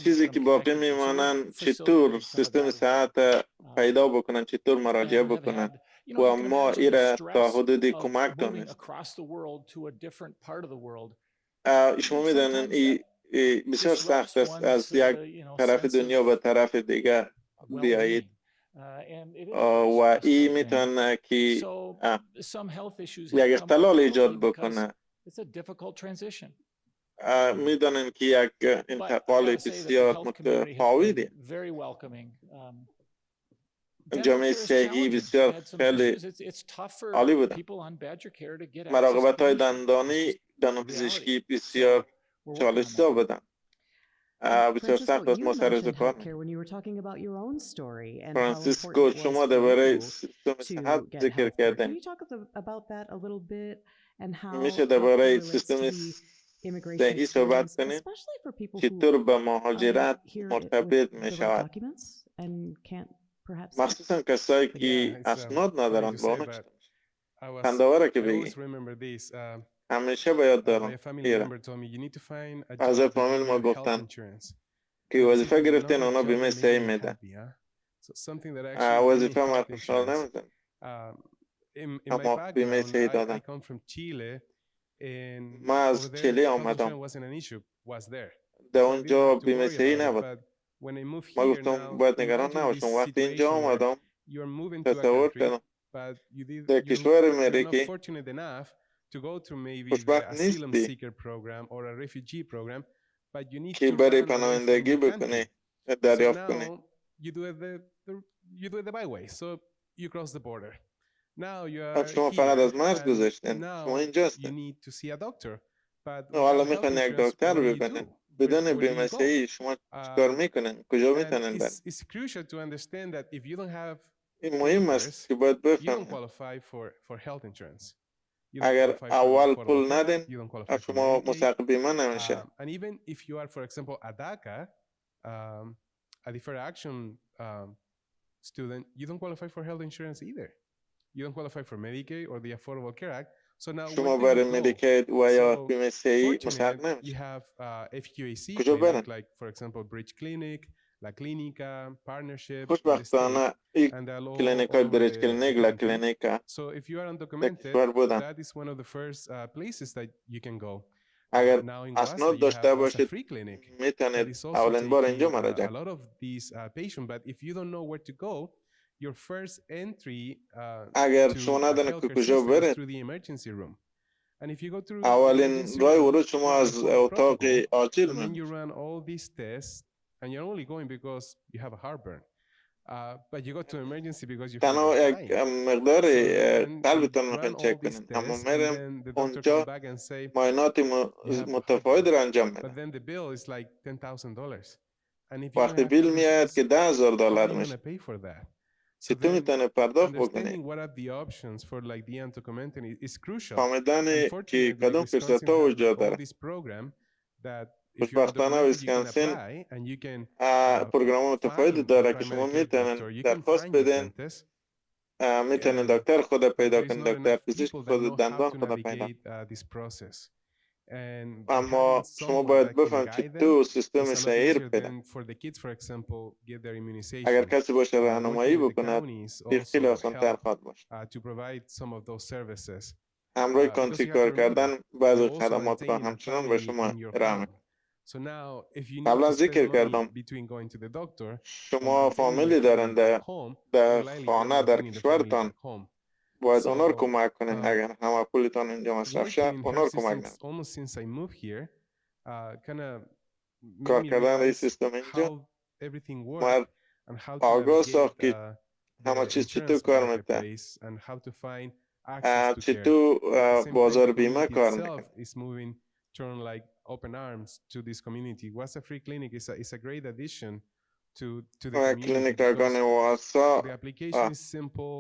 چیزی که باقی میمانن چطور سیستم صحت پیدا بکنن، چطور مراجعه بکنن و ما ایره تا حدودی کمک دانست. شما میدانن بسیار سخت است از یک طرف دنیا به طرف دیگه بیایید و این میتونه که یک اختلال ایجاد بکنه. میدانن که یک انتقال بسیار متفاوته. جامعه صحی بسیار خیلی عالی بودن. مراقبت های دندانی دندانپزشکی بسیار چالش‌زا بودن. بسیار سخت است. ما سر کار فرانسیسکو، شما درباره سیستم صحت ذکر کردن. میشه درباره سیستم صحی صحبت کنیم؟ چطور به مهاجرت مرتبط می شود؟ مخصوصا کسایی که اسناد ندارن با اونش خنداوره که بگی. همیشه باید دارم از فامیل ما گفتن که وظیفه گرفتین اونا بیمه صحی میدن. وظیفه ما خوشحال نمیدن اما بیمه صحی دادن. ما از چیلی آمدم، در اونجا بیمه صحی نبود. ما گفتم باید نگران نباشم. وقتی اینجا آمدم تصور کردم در کشور امریکی خوشبخت نیستی که برای پناهندگی بکنه دریافت کنه. You do it the byway, so you cross the border. Now you are شما فقط از مرز گذاشتین. شما اینجا هستین. You need to see a doctor. حالا میخواین یک دکتر ببینین. بدون بیمه صحی شما چیکار میکنین؟ کجا میتونین برین؟ It's crucial to understand that if you don't have این مهم است که باید بفهمین. You don't qualify for health insurance. اگر اول پول ندین شما مستحق بیمه نمیشه. And even if you are, for example, a DACA, a deferred action student, you don't qualify for health insurance either. You don't qualify for Medicaid or the Affordable Care Act. So now شما برای مدیکید و یا بیمه صحی مستحق نمیشه. You have FQAC کجا برن؟ like for example Bridge Clinic, La Clínica, Partnership. خوشبختانه این کلینیکای بریج کلینیک، لا کلینیکا. So if you are undocumented, that is one of the first places that you can go. اگر اسناد داشته باشید میتونید اولین بار اینجا مراجعه کنید. A lot of these patients, but if you don't know where to go, your first entry اگر شما ندانید که کجا برید through the emergency room. And if you go through اولین راه ورود شما از اتاق عاجل and then you run all these tests and you're only going because you have a heartburn. But you go to emergency because you تنها یک مقدار قلبتون میخواین چک کنین اما میرم اونجا معاینات متفاوت را انجام میدن. But then the bill is like $10,000. وقتی بیل میاد که $10,000 میشه که تو میتونه پرداخت بکنی. فهمیدن که کدوم فرصت ها وجود داره. خوشبختانه ویسکانسین پروگرام متفاوتی داره که شما میتونن درخواست بدین، میتونن دکتر خود پیدا کنن، دکتر پزشک خود، دندان خود پیدا. اما شما باید بفهم که تو سیستم صحیح رو بدن. اگر کسی باشه راهنمایی بکند خیلی آسان‌تر خواهد باشه. همراه کانتری کار کردن بعضی خدمات را همچنان به شما ارائه می‌کنه. قبلا ذکر کردم شما فامیلی دارن در خانه در کشورتان، باید اونا رو کمک کنین. اگر همه پولتان اینجا مصرف شد اونا رو کمک کنین. کار کردن این سیستم اینجا باید آگاه ساخت که همه چیز چطور کار میکنه، چطور بازار بیمه کار میکنه. Turn like open arms to this community. What's a free clinic is a great addition to the community. The application is simple.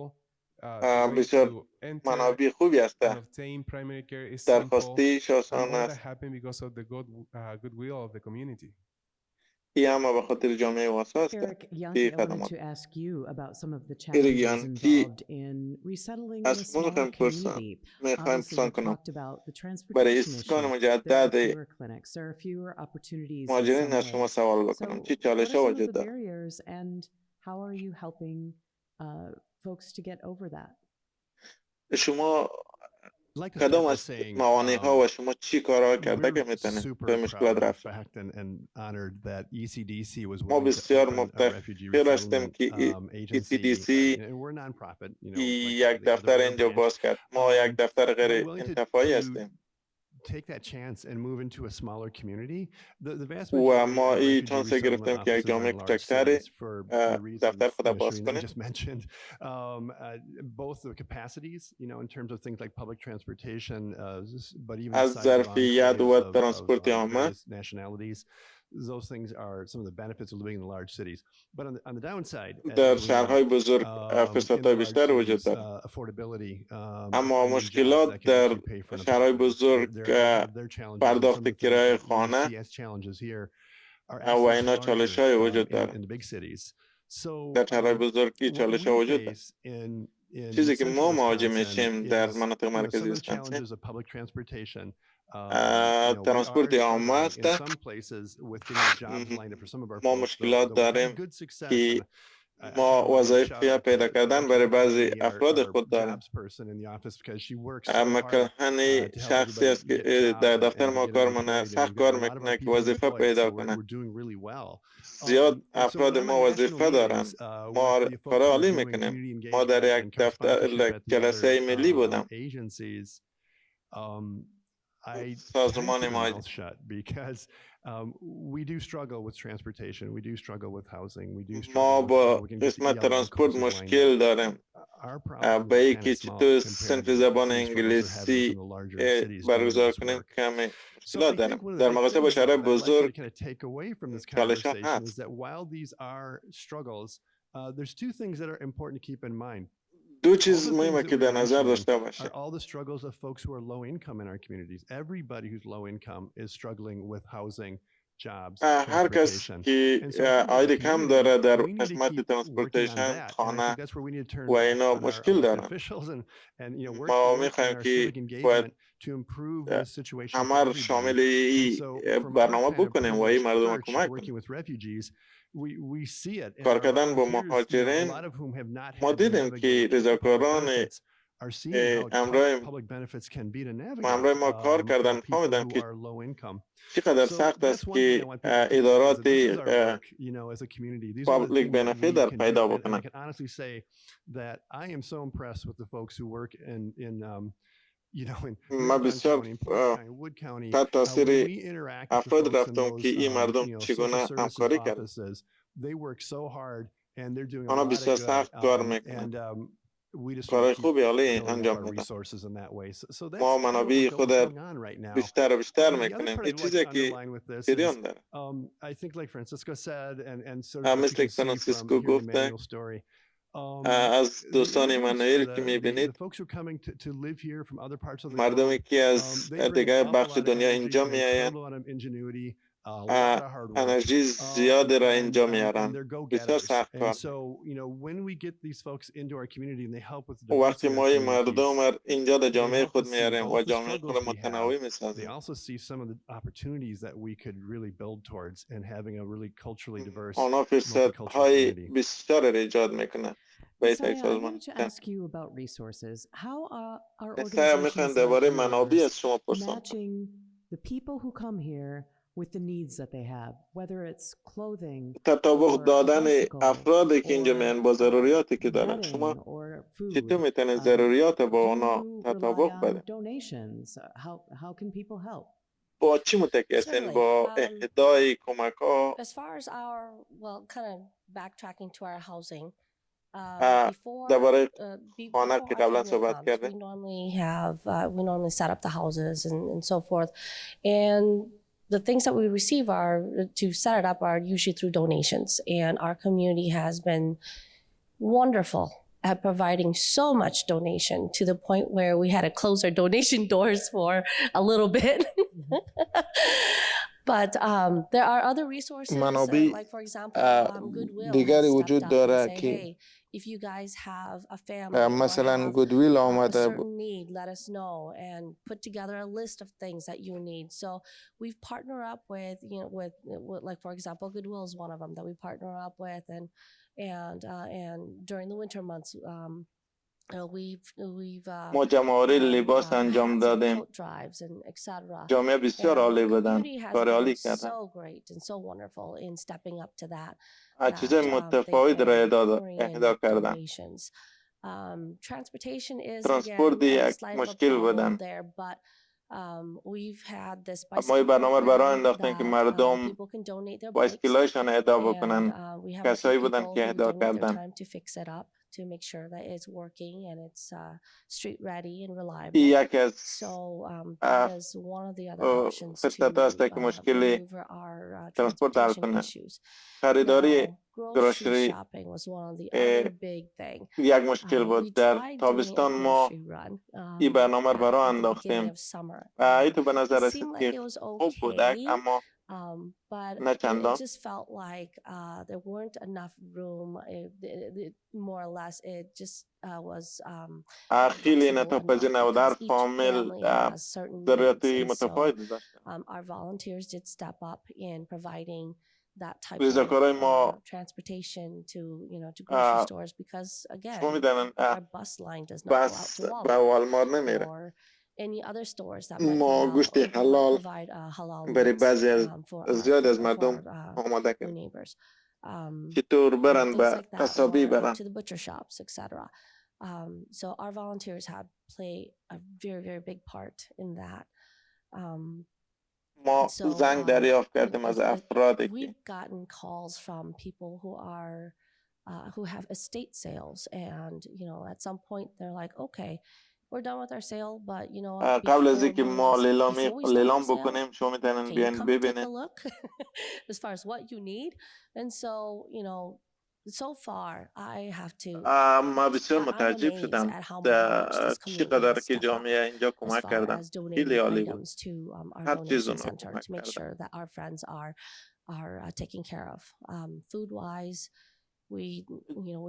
بسیار منابع خوبی است. Obtain primary care is simple. درخواستیش آسان است. Happen because of the goodwill of the community. این همه به خاطر جامعه واسه است که خدمات. ایرگیان کی از شما میخوایم پرسان کنم برای اسکان مجدد مهاجرین از شما سوال بکنم چی چالش ها وجود داره؟ شما کدام از موانع ها و شما چی کارها کرده که میتونه به مشکلات رفت؟ ما بسیار مفتخر هستیم که ECDC یک دفتر اینجا باز کرد. ما یک دفتر غیر انتفاعی هستیم و ما این چانس گرفتیم که یک جامعه کوچکتری دفتر خود باز کنیم. از ظرفیت و ترانسپورت عامه those things are some of the benefits of living in the large cities. But on the downside, در شهرهای بزرگ فرصت‌های بیشتر وجود دارد. اما مشکلات در شهرهای بزرگ پرداخت کرایه خانه و اینا چالش‌های وجود دارد. در شهرهای بزرگی چالش‌ها وجود دارد. چیزی که ما مواجه میشیم در مناطق مرکزی ویسکانسین ترانسپورت عامه است. ما مشکلات داریم که ما وظایف پیدا کردن برای بعضی افراد خود داریم. مکان شخصی است که در دفتر ما کار منه سخت کار میکنه که وظیفه پیدا کنه. زیاد افراد ما وظیفه دارن، ما کار عالی میکنیم. ما در یک دفتر جلسه ملی بودم سازمان mouth shut because we do struggle with transportation, we do struggle with housing, we do ما struggle با with قسمت ترانسپورت مشکل داریم. به اینکه چطور صنف زبان انگلیسی برگزار کنیم کمی مشکلات داریم. در مقایسه با شهرهای بزرگ چالش ها هست. while these are struggles, there's two things that are important to keep in mind. دو چیز مهمه که در نظر داشته باشه. All the struggles of folks who are low income in our communities. Everybody who's low income is struggling with housing, jobs, هر کس که عاید کم داره در قسمت ترانسپورتیشن، خانه و اینا مشکل داره. ما میخوایم که باید همه شامل این برنامه بکنیم و این مردم کمک کنیم. کار کردن با مهاجرین، ما دیدیم که رضاکاران همراه ما کار کردن، فهمیدن که چقدر سخت است که ادارات پابلیک بنفیت در پیدا بکنن. من بسیار تحت تاثیر افراد رفتم که این مردم چگونه همکاری کردن. آنها بسیار سخت کار میکنن، کارهای خوبی عالی انجام میدن. ما منابع خود بیشتر و بیشتر میکنیم. این چیزی که جریان داره. مثل فرانسیسکو گفته، از دوستان منایل که میبینید، مردمی که از دیگه بخش دنیا اینجا میآیند انرژی زیاد را اینجا میارن، بسیار سخت کار. وقتی ما این مردم اینجا در جامعه خود میاریم و جامعه خود متنوع میسازیم، آنها فرصت های بسیار را ایجاد میکنن. سعی میخواین درباره منابع از شما پرسم. with the needs that they have, whether it's clothing, تطابق دادن افرادی که اینجا میان با ضروریاتی که دارن. شما چطور میتونید ضروریات با اونا تطابق بده؟ how can people help? با چی متکی هستین؟ با اهدای کمک ها؟ As far as our, well, kind of backtracking to our housing, درباره خانه که قبلا صحبت کردیم. We normally set up the houses and so forth, and the things that we receive are to set it up are usually through donations, and our community has been wonderful at providing so much donation to the point where we had to close our donation doors for a little bit. But there are other resources, like for example, Goodwill. دیگری وجود داره که if you guys have a family مثلا گودویل آمده a certain need, let us know and put together a list of things that you need. So we've partnered up with, you know, with like for example, Goodwill is one of them that we partner up with, and during the winter months, we've ما جمع‌آوری لباس انجام دادیم. جامعه بسیار عالی بودن، کار عالی کردن. چیزای متفاوت را اهدا کردن. ترانسپورت یک مشکل بودن. ما این برنامه را برای انداختن که مردم بایسکل‌هایشان اهدا بکنن. کسایی بودن که اهدا کردن. to make sure that it's working and it's street ready and reliable. So that is one of the other options to maneuver our transportation issues. Grocery shopping was one of the other big things. یک مشکل بود. در تابستان ما این برنامه را برای انداختیم. این تو به نظر رسید که خوب بود، اما but it just felt like there weren't enough room. More or less, it just was. خیلی نتوپذیر نبود. هر فامیل ضروریاتی متفاوت داشت. Our volunteers did step up in providing that type of transportation to, you know, to grocery stores because again, our bus line does not go out to Walmart or any other stores that might provide halal برای بعضی از زیاد از مردم آماده کرد. چطور برن به قصابی برن. To the butcher shops, etc. So our volunteers have played a very, very big part in that. ما زنگ دریافت کردیم از افرادی که we've gotten calls from people who have estate sales, and at some point they're like, okay, we're done with our sale, but قبل از اینکه ما لیلام بکنیم شما میتونین بیاین ببینید as far as what you need. And so far I have to ما بسیار متعجب شدم چقدر که جامعه اینجا کمک کردن. خیلی عالی بود. هر چیز اونها کمک to make sure that our friends are taken care of. Food wise, we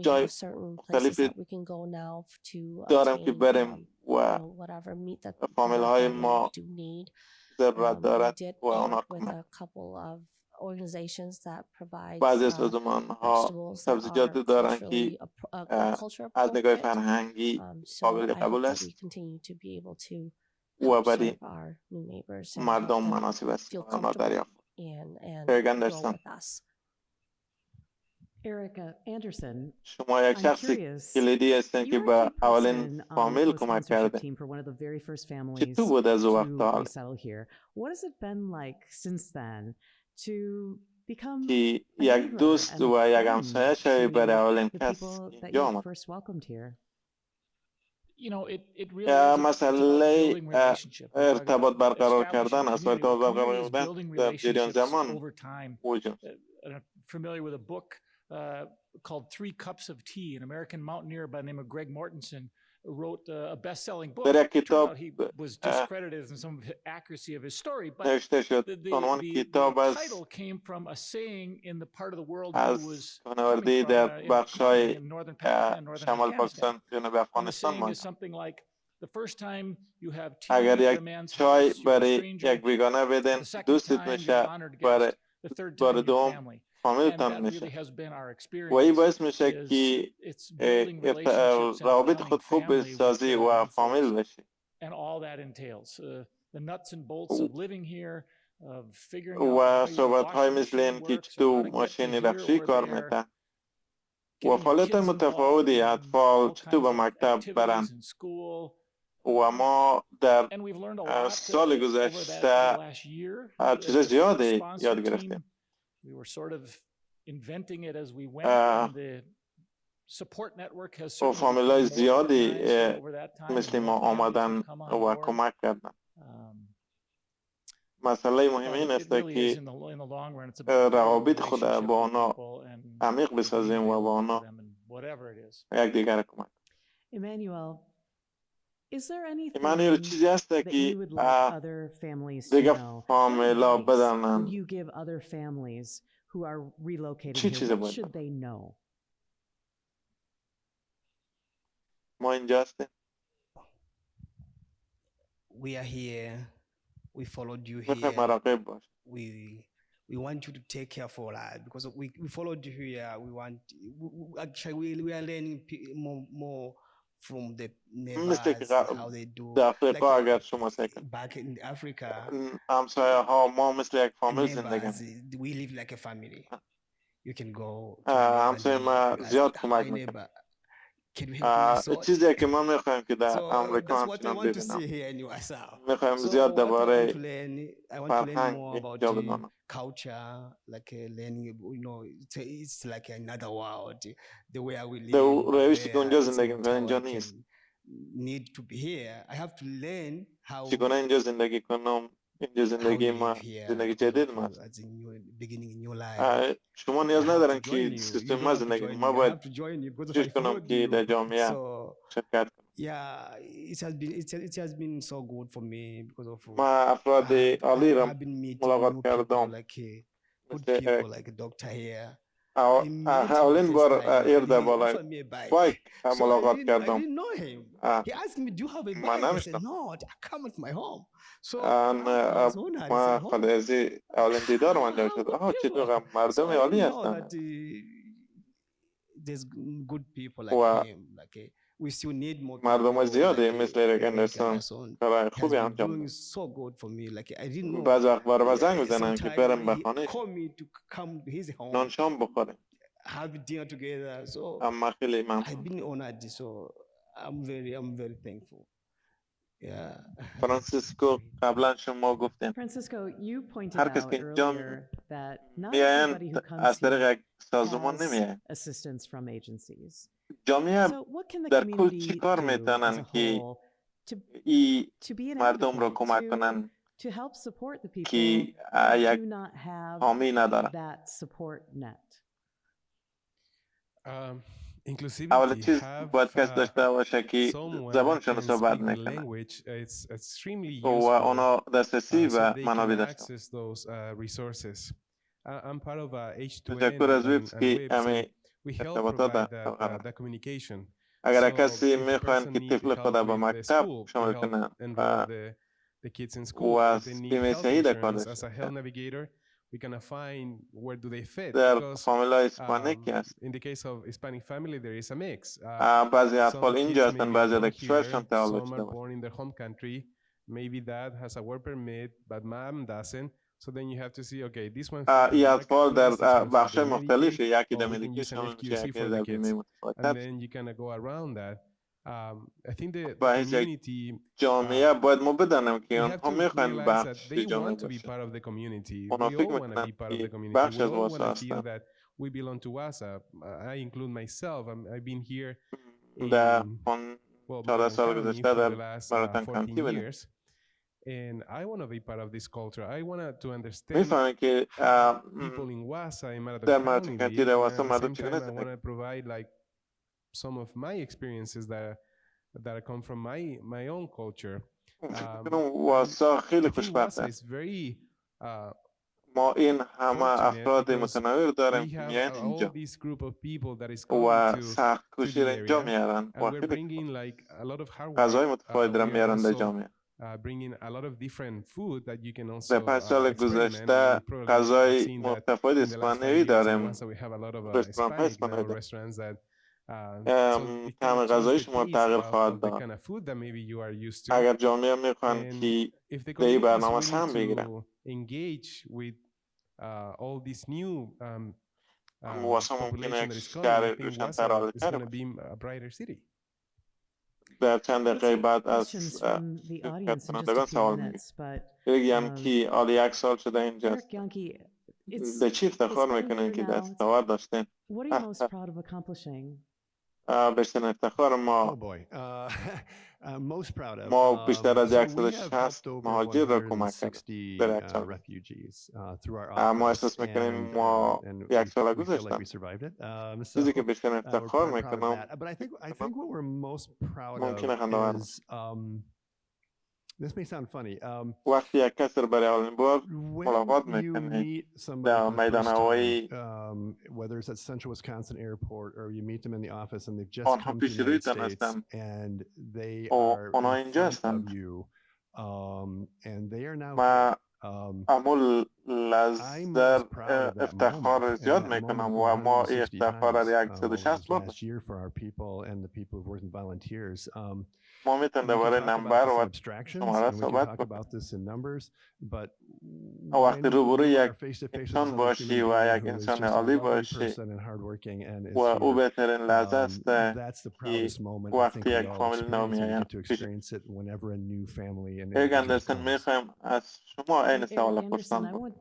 have certain places that we can go now to دارم که بریم و whatever meat that فامیل های ما do need. ضرورت دارد did و اونا work with a couple of organizations that provide بعضی سازمان ها سبزیجات دارن که از نگاه فرهنگی قابل قبول است و برای مردم مناسب است اونا دریافت. شما یک شخصی کلیدی هستین که به اولین فامیل کمک کرده. چطور بود از او وقت حال که یک دوست و یک همسایه شوی برای اولین کس اینجا آمد؟ مسئله ارتباط برقرار کردن است و ارتباط برقرار کردن در جریان زمان وجود. Familiar with a book called 3 Cups of Tea. An American mountaineer by the name of Greg Mortensen wrote a best-selling book. Turned out he was discredited in some of the accuracy of his story, but the title came from a saying in the part of the world he was coming from in northern Pakistan, northern Afghanistan. And the saying is something like, the first time you have tea with a man's house, you're a stranger. The second time, you're an honored guest. The third time, your family. فامیلتان میشه و این باعث میشه که روابط خود خوب بسازی و فامیل بشی. و صحبت های مثل این که چطور ماشین رخشی کار میکنه و فعالیت متفاوتی اطفال چطور به مکتب برن و ما در سال گذشته چیز زیادی یاد گرفتیم. We were sort of inventing it as we went, and the support network has فامیلای زیادی مثل ما آمدن و کمک کردن. مسئله مهم این است که روابط خود با آنها عمیق بسازیم و با آنها یک دیگر کمک. ایمانوئل چیزی هست که دیگه فامیلا بدانند چی چیزی باید ما اینجا هستیم. We are here. We followed you here. We want you to take care for us because we followed you here. We are learning more from the neighbors, how they do. Back in Africa, we live like a family. You can go to my neighbor. چیزی که ما میخوایم که در امریکا همچنان ببینم میخوایم زیاد درباره فرهنگ اینجا بدانم. روشی که اونجا زندگی میکنه اینجا نیست. چگونه اینجا زندگی کنم؟ اینجا زندگی ما زندگی جدید ما. شما نیاز ندارن که سیستم ما زندگی ما باید چیز کنم که در جامعه شرکت کنم. ما افراد عالی را ملاقات کردم اولین بار ایرده بالای فایک ملاقات کردم. من نمیشتم ما خدایزی اولین دیدار من جا شد. چطور مردم عالی هستن و مردم زیاده مثل ریک اندرسون کارهای خوبی انجام دادن. بعض وقت برام زنگ میزنن که برم به خانه نان شام بخوریم. اما خیلی ممنون. I'm very thankful. فرانسیسکو قبلا شما گفتین هر کس که اینجا میاین از طریق سازمان نمیاین. جامعه در کل چی کار میتونن که این مردم را کمک کنن که یک حامی ندارن؟ اول چیز باید کس داشته باشه که زبانشون رو صحبت میکنن و اونا دسترسی و منابع داشته. تشکر از ویبس که همه ارتباطات در اگر کسی میخواین که طفل خود به مکتب شامل کنن و از بیمه صحی در کار داشته در فامیل های اسپانیکی هست. بعضی اطفال اینجا هستن، بعضی در کشورشان تعلق شده باشند. این اطفال در بخش مختلفی، یکی در مدیکیشن میشه، یکی در بیمه متفاوت. با هیچ جامعه باید ما بدانم که اونها میخواین بخش جامعه باشه. اونا فکر میکنن که بخش از واسه هستن. در 14 سال گذشته در براتن کانتی بودیم. میفهمم که در مراتن کانتی در واسه مردم چگونه زندگی. Some of my experiences that come from my own culture. واسه خیلی خوشبخت است. ما این همه افراد متنوع داریم که میاین اینجا و سخت کوشی را اینجا میارن و خیلی غذای متفاوت را میارن در جامعه. در 5 سال گذشته غذای متفاوت اسپانیایی داریم. رستوران های اسپانیایی داریم. طعم غذای شما تغییر خواهد داد. اگر جامعه میخوان که به این برنامه سهم بگیرن واسه ممکنه یک شهر روشن‌تر و عالی‌تر باشه. در چند دقیقه بعد از کنندگان سوال میگیم. بگیم که آلی 1 سال شده اینجاست. به چی افتخار میکنین که دستاورد داشتین؟ بیشتر افتخار ما بیشتر از 160 مهاجر را کمک کردیم در 1 سال. ما احساس میکنیم ما 1 سال گذشتم. چیزی که بیشتر افتخار میکنم ممکنه خنده‌آور This may sound funny. وقتی یک کس را برای اولین بار ملاقات میکنی در میدان هوایی، whether it's at Central Wisconsin Airport or you meet them in the office and they've just come to the United States and they are in front of you and they are now امول لازر افتخار زیاد میکنم و ما افتخار را 160 بار ما میتونیم درباره نمبر و شماره صحبت کنیم. وقتی روبروی یک انسان باشی و یک انسان عالی باشی و او بهترین لحظه است که وقتی یک فامیل نو میاین. یک اندرسن میخوایم از شما این سوال پرسان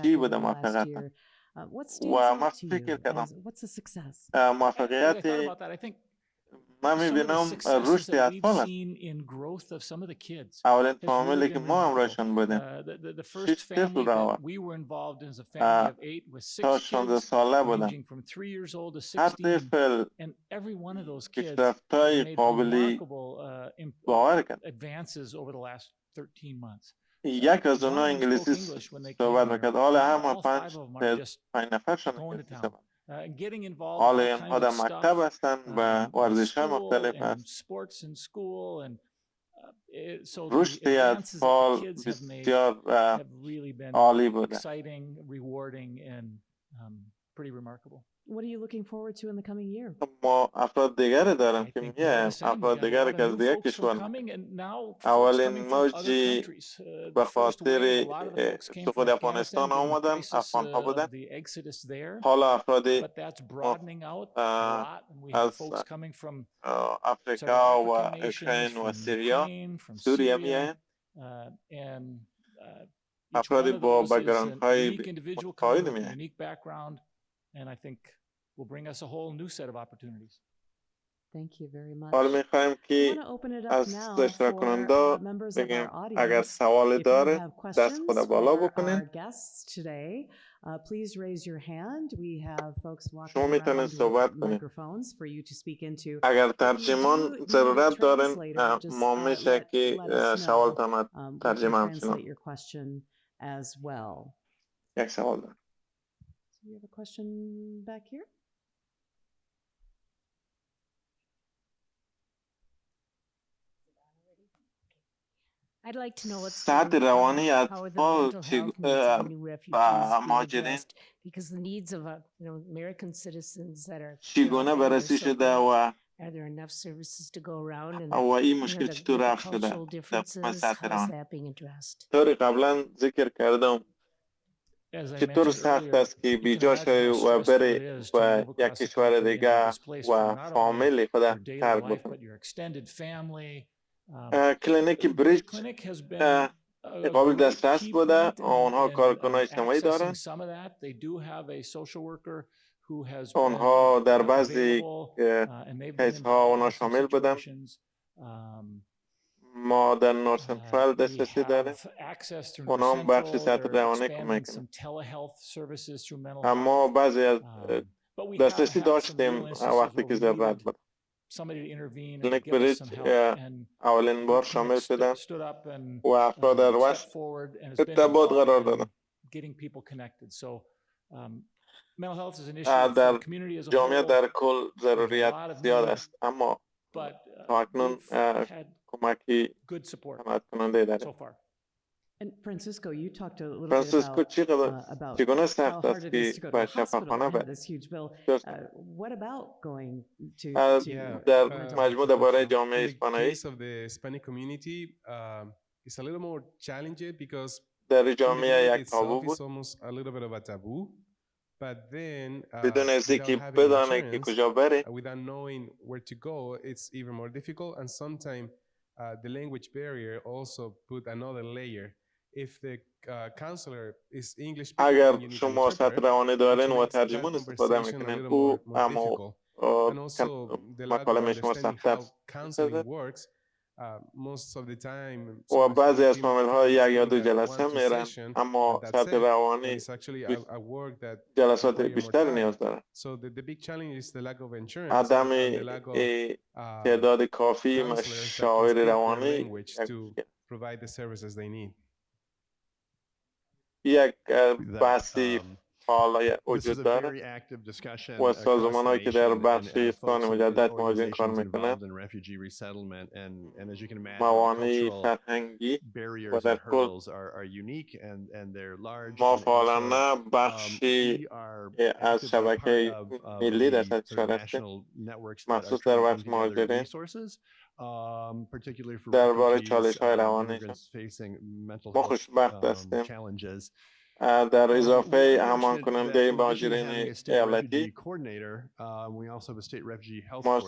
چی بوده موفقیت؟ و ما فکر کردم موفقیت من میبینم رشد اطفال است. اولین فامیلی که ما همراهشان بودیم 6 طفل را آورد تا 16 ساله بودن. هر طفل پیشرفت‌های قابلی باور کرد. یک از اونها انگلیسی صحبت میکرد. حالا همه 5 نفرشان انگلیسی صحبت. حالا اینها در مکتب هستن و ورزش های مختلف هست. رشد اطفال بسیار عالی بوده. pretty remarkable. What are you looking forward to in the coming year? ما افراد دیگری دارم که میایم، افراد دیگری که از دیگر کشور اولین موجی به خاطر سقوط افغانستان آمدن افغان‌ها بودن. حالا افرادی از افریقا و اوکراین و سوریه میایم. افرادی با بک‌گراندهای متفاوت میایم. And I think will bring us a whole new set of opportunities. Thank you very much. حالا میخوایم که از اشتراک کننده بگیم اگر سوالی داره دست خود بالا بکنین. Please raise your hand. We have folks walking شما میتونین around صحبت with کنین. microphones for you to speak into. اگر ترجمان ضرورت دارین ما میشه که سوالتان ترجمه هم translate your question as well. یک سوال دارم. Do we have a question back here? I'd like to know what's سطح روانی how the اطفال mental health needs of new refugees being مهاجرین addressed, because the needs of American citizens that are چگونه بررسی شده و are there enough services to go around, and این مشکل چطور رفع شده cultural differences, how is that being addressed? طوری قبلا ذکر کردم چطور سخت است که بیجا شوی و بری و یک کشور دیگه و فامیلی خود ترک بکنی. کلینیک بریج قابل دسترس بوده، آنها کارکنان اجتماعی دارند، آنها در بعضی کیس‌ها آنها شامل بودند. ما در نورث سنترال دسترسی داریم، اونا هم بخش سطح روانی کمک کنند. اما بعضی از دسترسی داشتیم وقتی که ضرورت بود. کلینیک بریج اولین بار شامل شدن و افراد در وسط ارتباط قرار دادن. در جامعه در کل ضروریت زیاد است، اما اکنون کمکی حمایت کننده داریم. فرانسیسکو چگونه سخت است که به شفاخانه برد؟ در مجموع درباره جامعه اسپانیایی در جامعه یک تابو بود. بدون از اینکه بدانه که کجا بره the language barrier also put another layer. If the counselor is English speaking, اگر شما سطح روانی دارین و ترجمان استفاده میکنین او اما مکالمه شما سخت است و بعضی از فامیل ها یک یا دو جلسه میرن اما سطح روانی جلسات بیشتر نیاز دارن. عدم تعداد کافی مشاور روانی یک بحثی فعال وجود داره و سازمان هایی که در بخش اسکان مجدد مهاجرین کار میکنن موانع فرهنگی و در کل ما فعالانه بخشی از شبکه ملی در سطح کشور هستیم مخصوص در بخش مهاجرین درباره چالش های روانی ما خوشبخت هستیم. در اضافه همان کننده مهاجرین ایالتی ما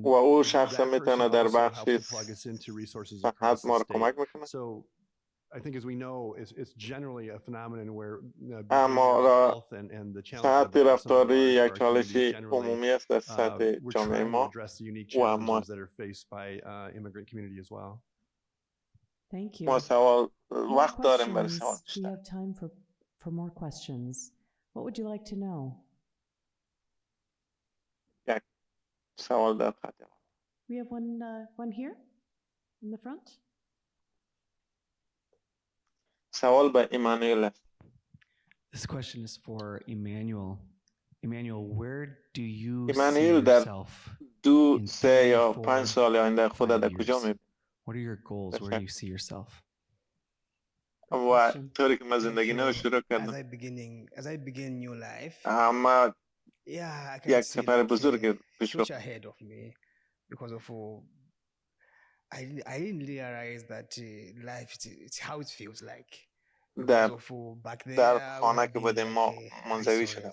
و او شخصا میتونه در بخش صحت ما رو کمک میکنه. اما صحت رفتاری یک چالش عمومی است در سطح جامعه ما و اما ما سوال وقت داریم برای سوال بیشتر. یک سوال در خط. We have one here in the front. سوال به ایمانوئل است. This question is for Emmanuel. Emmanuel, where do you see yourself in 3 یا 5 سال آینده خودت در کجا می‌بینی؟ What are your goals? Where do you see yourself? و طوری که من زندگی نو شروع کردم اما یک سفر بزرگ پیش رو because of I didn't realize that life it's how it feels like در خانه که بودیم ما منزوی شدم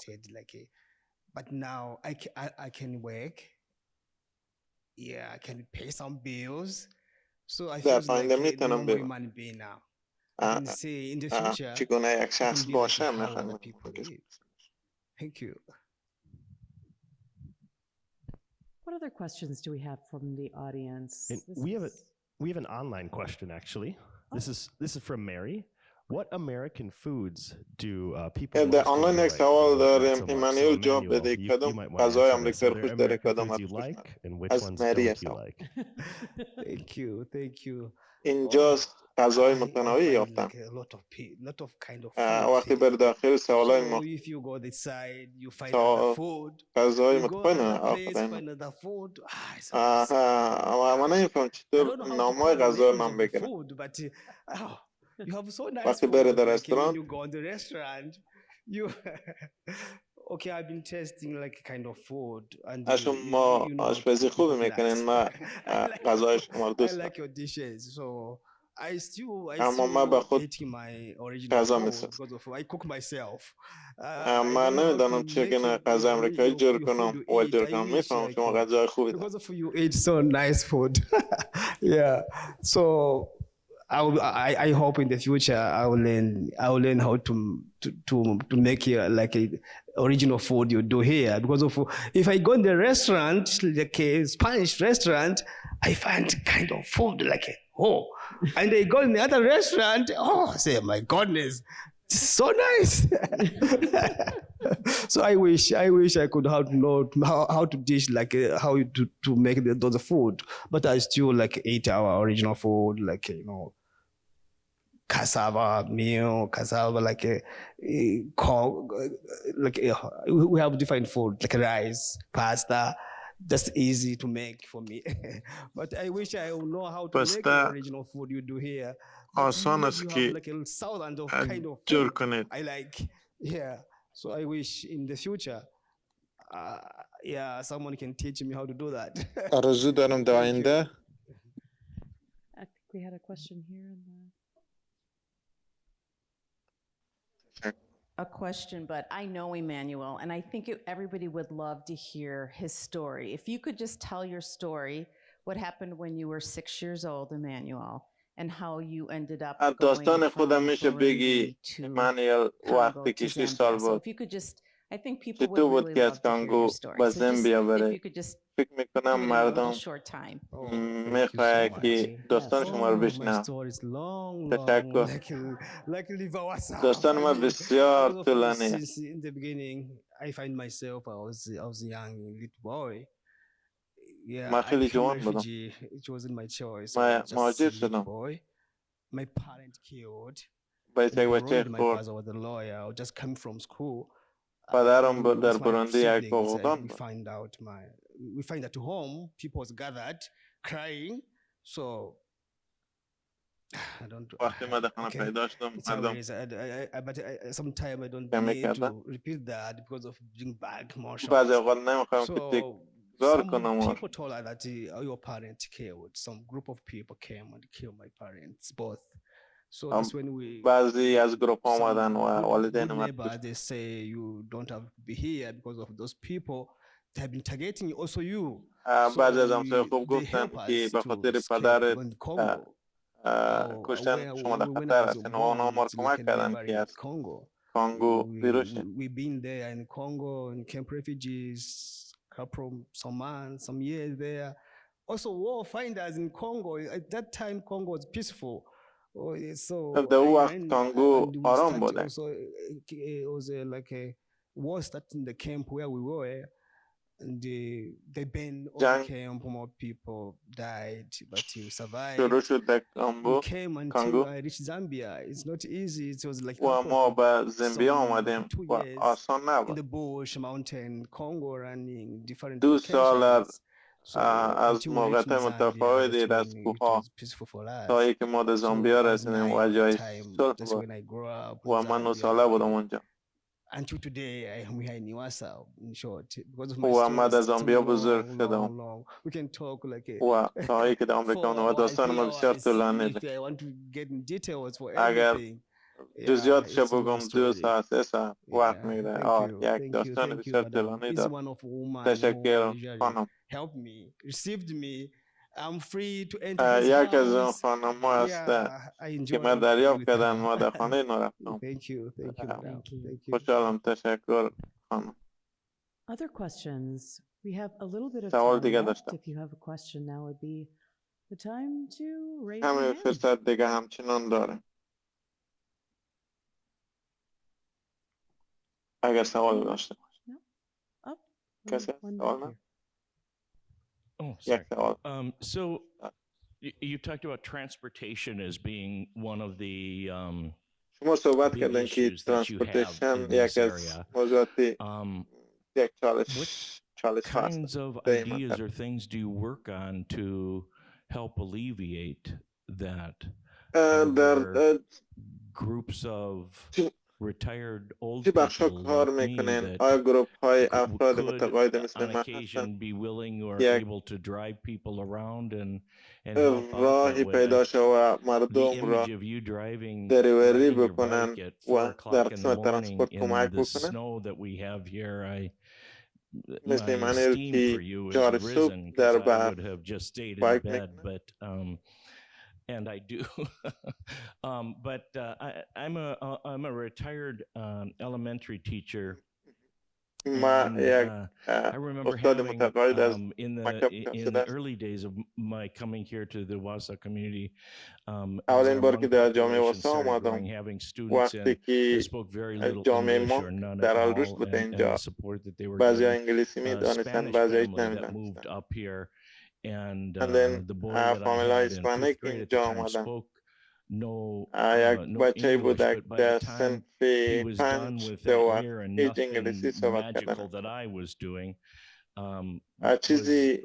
but now I can work I can pay some bills so I feel like a normal human being now I can say in the future چگونه یک شخص باشه میخوام thank you. What other questions do we have from the audience? We have an online question actually. This is from Mary. What American foods do people در آنلاین یک سوال داریم ایمانوئل جواب بده کدام غذای آمریکایی رو خوش داره کدام از مری سوال thank you اینجاست غذای متنوعی یافتم وقتی بر داخل سوالای غذای متنوعی آفتم من نمیفهم چطور نامای غذا رو نام بگیرم You have so nice وقتی بره در رستوران you go on the restaurant you okay I've been tasting like kind of food and شما آشپزی خوبی میکنین من غذای شما رو دوست دارم I like your dishes so I still اما من به خود غذا میسازم I cook myself من نمیدانم چگونه غذا آمریکایی جور کنم و جور کنم میفهمم شما غذای خوبی دارم because of you eat so nice food yeah so I hope in the future I will learn how to make like a original food you do here because of if I go in the restaurant like a Spanish restaurant I find kind of food like and I go in the other restaurant say my goodness this is so nice so I wish I could know how to dish like how to make the food but I still like eat our original food like cassava meal cassava like corn like we have different food like rice pasta that's easy to make for me but I wish I would know how to make the original food you do here آسان است که جور کنید I like yeah so I wish in the future someone can teach me how to do that آرزو دارم در آینده I think we had a question here in the a question, but I know Emmanuel, and I think everybody would love to hear his story. If you could just tell your story, what happened when you were 6 years old, Emmanuel, and how you ended up داستان خودم میشه بگی ایمانوئل وقتی که 6 سال بود if you could just I think people would چطور بود really که love از to hear کانگو your story. به So زامبیا just بره if you could just فکر میکنم مردم میخواه که داستان شما رو بشنوم تشکر داستان ما بسیار طولانی است in the beginning I find myself I was a young little boy من خیلی جوان بودم it wasn't my choice من مهاجر شدم my parent killed باید یک بچه my خورد father was a lawyer I just came from school پدرم در بروندی یک حقوقدان we find at home people was gathered crying so I don't وقتی من در خانه پیدا شدم مردم but sometimes I don't need to repeat that because of being bad emotions بعضی اوقات نمیخوام که تکرار کنم people told her that your parents killed some group of people came and killed my parents both so that's when we بعضی از گروپ آمدن و والدین من they say you don't have to be here because of those people they have been targeting also you بعضی از همسایه خوب گفتن که به خاطر پدرت کشتن شما در خطر هستین و اونا ما رو کمک کردن که از کانگو بیرون شیم we've been there in Congo in camp refugees couple some months some years there also war finders in Congo at that time Congo was peaceful در اون وقت کانگو آرام بوده it was like a war started in the camp where we were and they banned all the camp more people died but you survived شروع شد در کانگو I reached Zambia it's not easy it was like و ما به زامبیا آمدیم و آسان نبود in the bush mountain Congo running different 2 سال از موقعیت متفاوتی از کوهها تا اینکه ما به زامبیا رسیدیم و جای صلح بود و من 9 ساله بودم اونجا Until today, I am here in Niwasa, in short, because of my و من در story. زامبیا بزرگ شدم We can talk like و تا اینکه در آمریکا و داستان ما بسیار طولانی if I want to get in details for اگر everything. جزئیاتش بگم 2 ساعت 3 ساعت وقت میگیره یک داستان بسیار طولانی He's دارد one of women تشکر who خانم helped me, received me. I'm free to enter his یک از اون house. خانم ها است I که enjoy من دریافت with کردن her. ما در خانه اینا رفتم Thank you. خوشحالم تشکر خانم Other questions? We have a little bit of سوال time دیگه left. داشتم If you have a question, now would be the time to raise your همین hand. فرصت دیگه همچنان داریم اگر سوال داشته باشه کسی سوال نه Oh, sorry. So you talked about transportation as being one of the شما صحبت کردن که ترانسپورتیشن یک از موضوعات یک چالش kinds of ideas or things do you work on to help alleviate that? در groups of retired old چی بخشا people کار like me میکنن that آیا گروپ های افراد could متقاعد مثل on من occasion هستن be willing or یک able to drive people around and help out راهی that way. پیدا شد و The مردم را image of you driving دریوری riding your بکنن bike at و 4 در o'clock in the قسمت morning ترانسپورت in کمک the بکنن snow that we have here. مثل My من esteem for که you has 4 risen صبح because در I برف would have just stayed in بایک bed, میکنن but and I do. But I'm a retired elementary teacher. ما And یک I remember استاد having متقاعد از in مکتب the تحصیل است early days of my coming here to the Wasa community, as اولین our بار که Hmong در جامعه population واسا started آمدم growing, having students وقتی in که that spoke very little جامعه English or مونک none at در الروش all, بود and اینجا the support that they were بعضی ها getting. انگلیسی می دانستن Spanish بعضی هایش family that نمی moved up here, and and then the boy that I فامیل های had in اسپانیک 5th grade at the اینجا time آمدن spoke no یک بچه بود English, but by در the time صنف he was done 5 with دو that year and هیچ nothing انگلیسی صحبت کردن magical that I was doing چیزی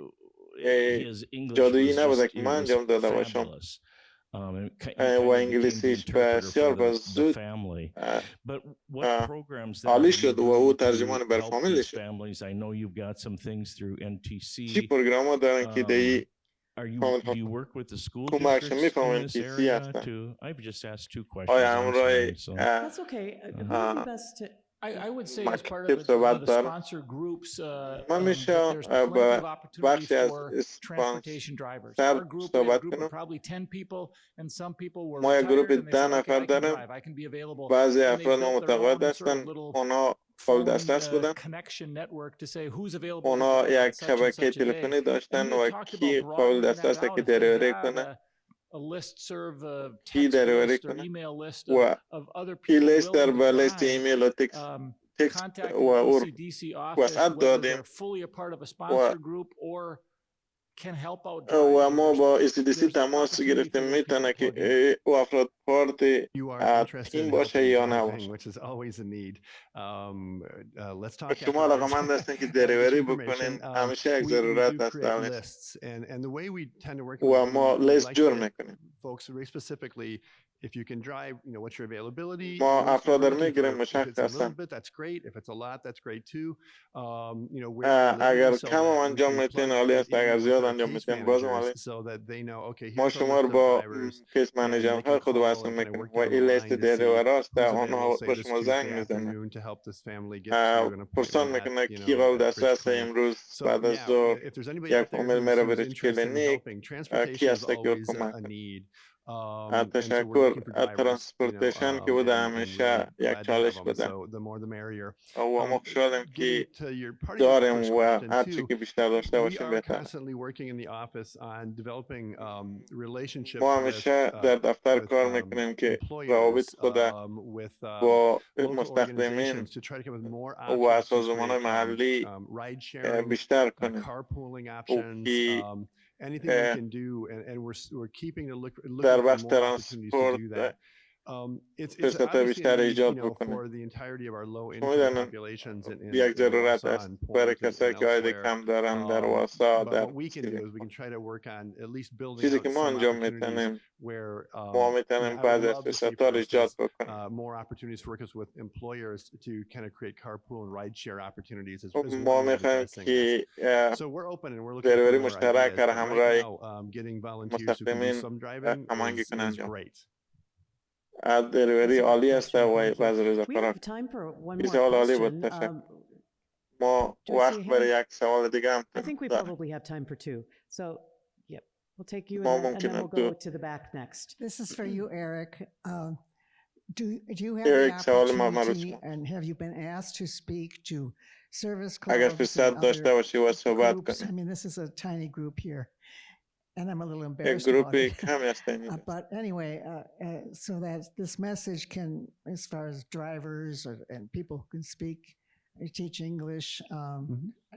his English جادویی was نبوده just که من انجام داده باشم fabulous. And he و kind of became the انگلیسیش interpreter بسیار for the زود family. But what programs then عالی do you شد و او do ترجمان to بر help فامیل these شد families? I know you've got some things through چی NTC. پروگرام ها دارن که دی Do you work with the school کمکش districts in میفهمن this که چی area هستن too? I've just asked 2 questions. آیا I'm همراه sorry. So That's okay. Who would be best to? I would say as part مکتب of one صحبت of the دارم sponsor groups ما that میشه there's plenty of با opportunity بخشی از for transportation drivers. سر Our group, we have a صحبت group of کنم probably 10 people, and some people were ما یک retired گروپ and they 10 said, okay, نفر I can داریم drive, I can be available. بعضی And they افراد ما built their متقاعد own sort of هستن little اونا قابل phone دسترس بودن connection network to say who's available to اونا drive on یک such and شبکه such a day. تلفنی And داشتن we had و talked کی about قابل broadening that دسترسه out که if they دریوری have کنه a listserv, a کی text دریوری list or کنه email list و of other این people لیست در willing to به لیست drive. ایمیل و تکست Contact و the اور ECDC office, وسط whether دادیم they're fully a part of a و sponsor group or can help out و driving. ما با ECDC تماس opportunity گرفتیم for those people میتونه to plug in. که او افراد پارت You are interested تیم in باشه helping یا driving, نباشه which is always a need. Let's talk شما علاقمند هستین که دریوری بکنین همیشه یک ضرورت هست lists and the way we tend to work و ما لیست جور میکنیم folks very specifically if you can drive, you know, what's your availability. ما افراد رو میگیریم If it's a little مشخصا bit, that's great. If it's a lot, that's great too. You know, where اگر کم انجام میتین عالی است اگر زیاد انجام میتین بازم عالی so that they know, okay, ما here's a شما list رو of با drivers کیس منیجرها خود وصل میکنیم و این لیست دریوری است آنها با شما زنگ میزنن پرسان میکنه کی قابل دسترس امروز بعد از ظهر یک فامیل میره بریش کلینیک کی هست که او کمک تشکر ترانسپورتیشن که بوده همیشه یک چالش بوده و ما خوشحالیم که داریم و هرچی که بیشتر داشته باشیم بهتر ما همیشه در دفتر کار میکنیم که روابط خود با مستخدمین و سازمان محلی بیشتر کنیم anything we can do, and we're keeping to look در for بخش more opportunities to do that. فرصت بیشتر ایجاد بکنه. میدونم یک ضرورت است برای کسایی که عاید کم دارن در واسا در چیزی که ما انجام میتونیم ما میتونیم بعضی از فرصت‌ها رو ایجاد بکنیم. ما میخوایم که دریوری مشترک در همراه مستخدمین هماهنگی کنه انجام. دریوری عالی است و بعض رضاکارها بسیار عالی بود. تشکر. ما وقت برای یک سوال دیگه هم I think we probably have time for two. So, yep, we'll take you and then we'll go to the back next. This is for you, Eric. Do you have the opportunity and have you been asked to speak to service clubs and other groups? I mean, this is a tiny group here, and I'm a little embarrassed about it. But anyway, so that this message can, as far as drivers and people who can speak, teach English,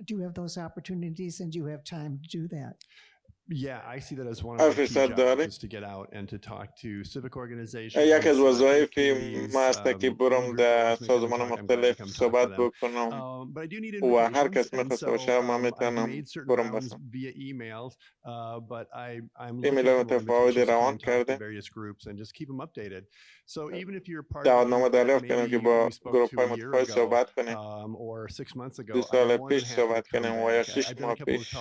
do you have those opportunities and do you have time to do that? Yeah, I see that as one of the key jobs is to get out and to talk to civic organizations. یک از وظایفی ما است که برم در سازمان مختلف صحبت بکنم و هر کس میخواست باشه ما میتونم برم بسم. ایمیل متفاوتی روان کرده. دعوتنامه دریافت کنیم که با گروپ های متفاوت صحبت کنیم. 2 سال پیش صحبت کنیم و یا 6 ماه پیش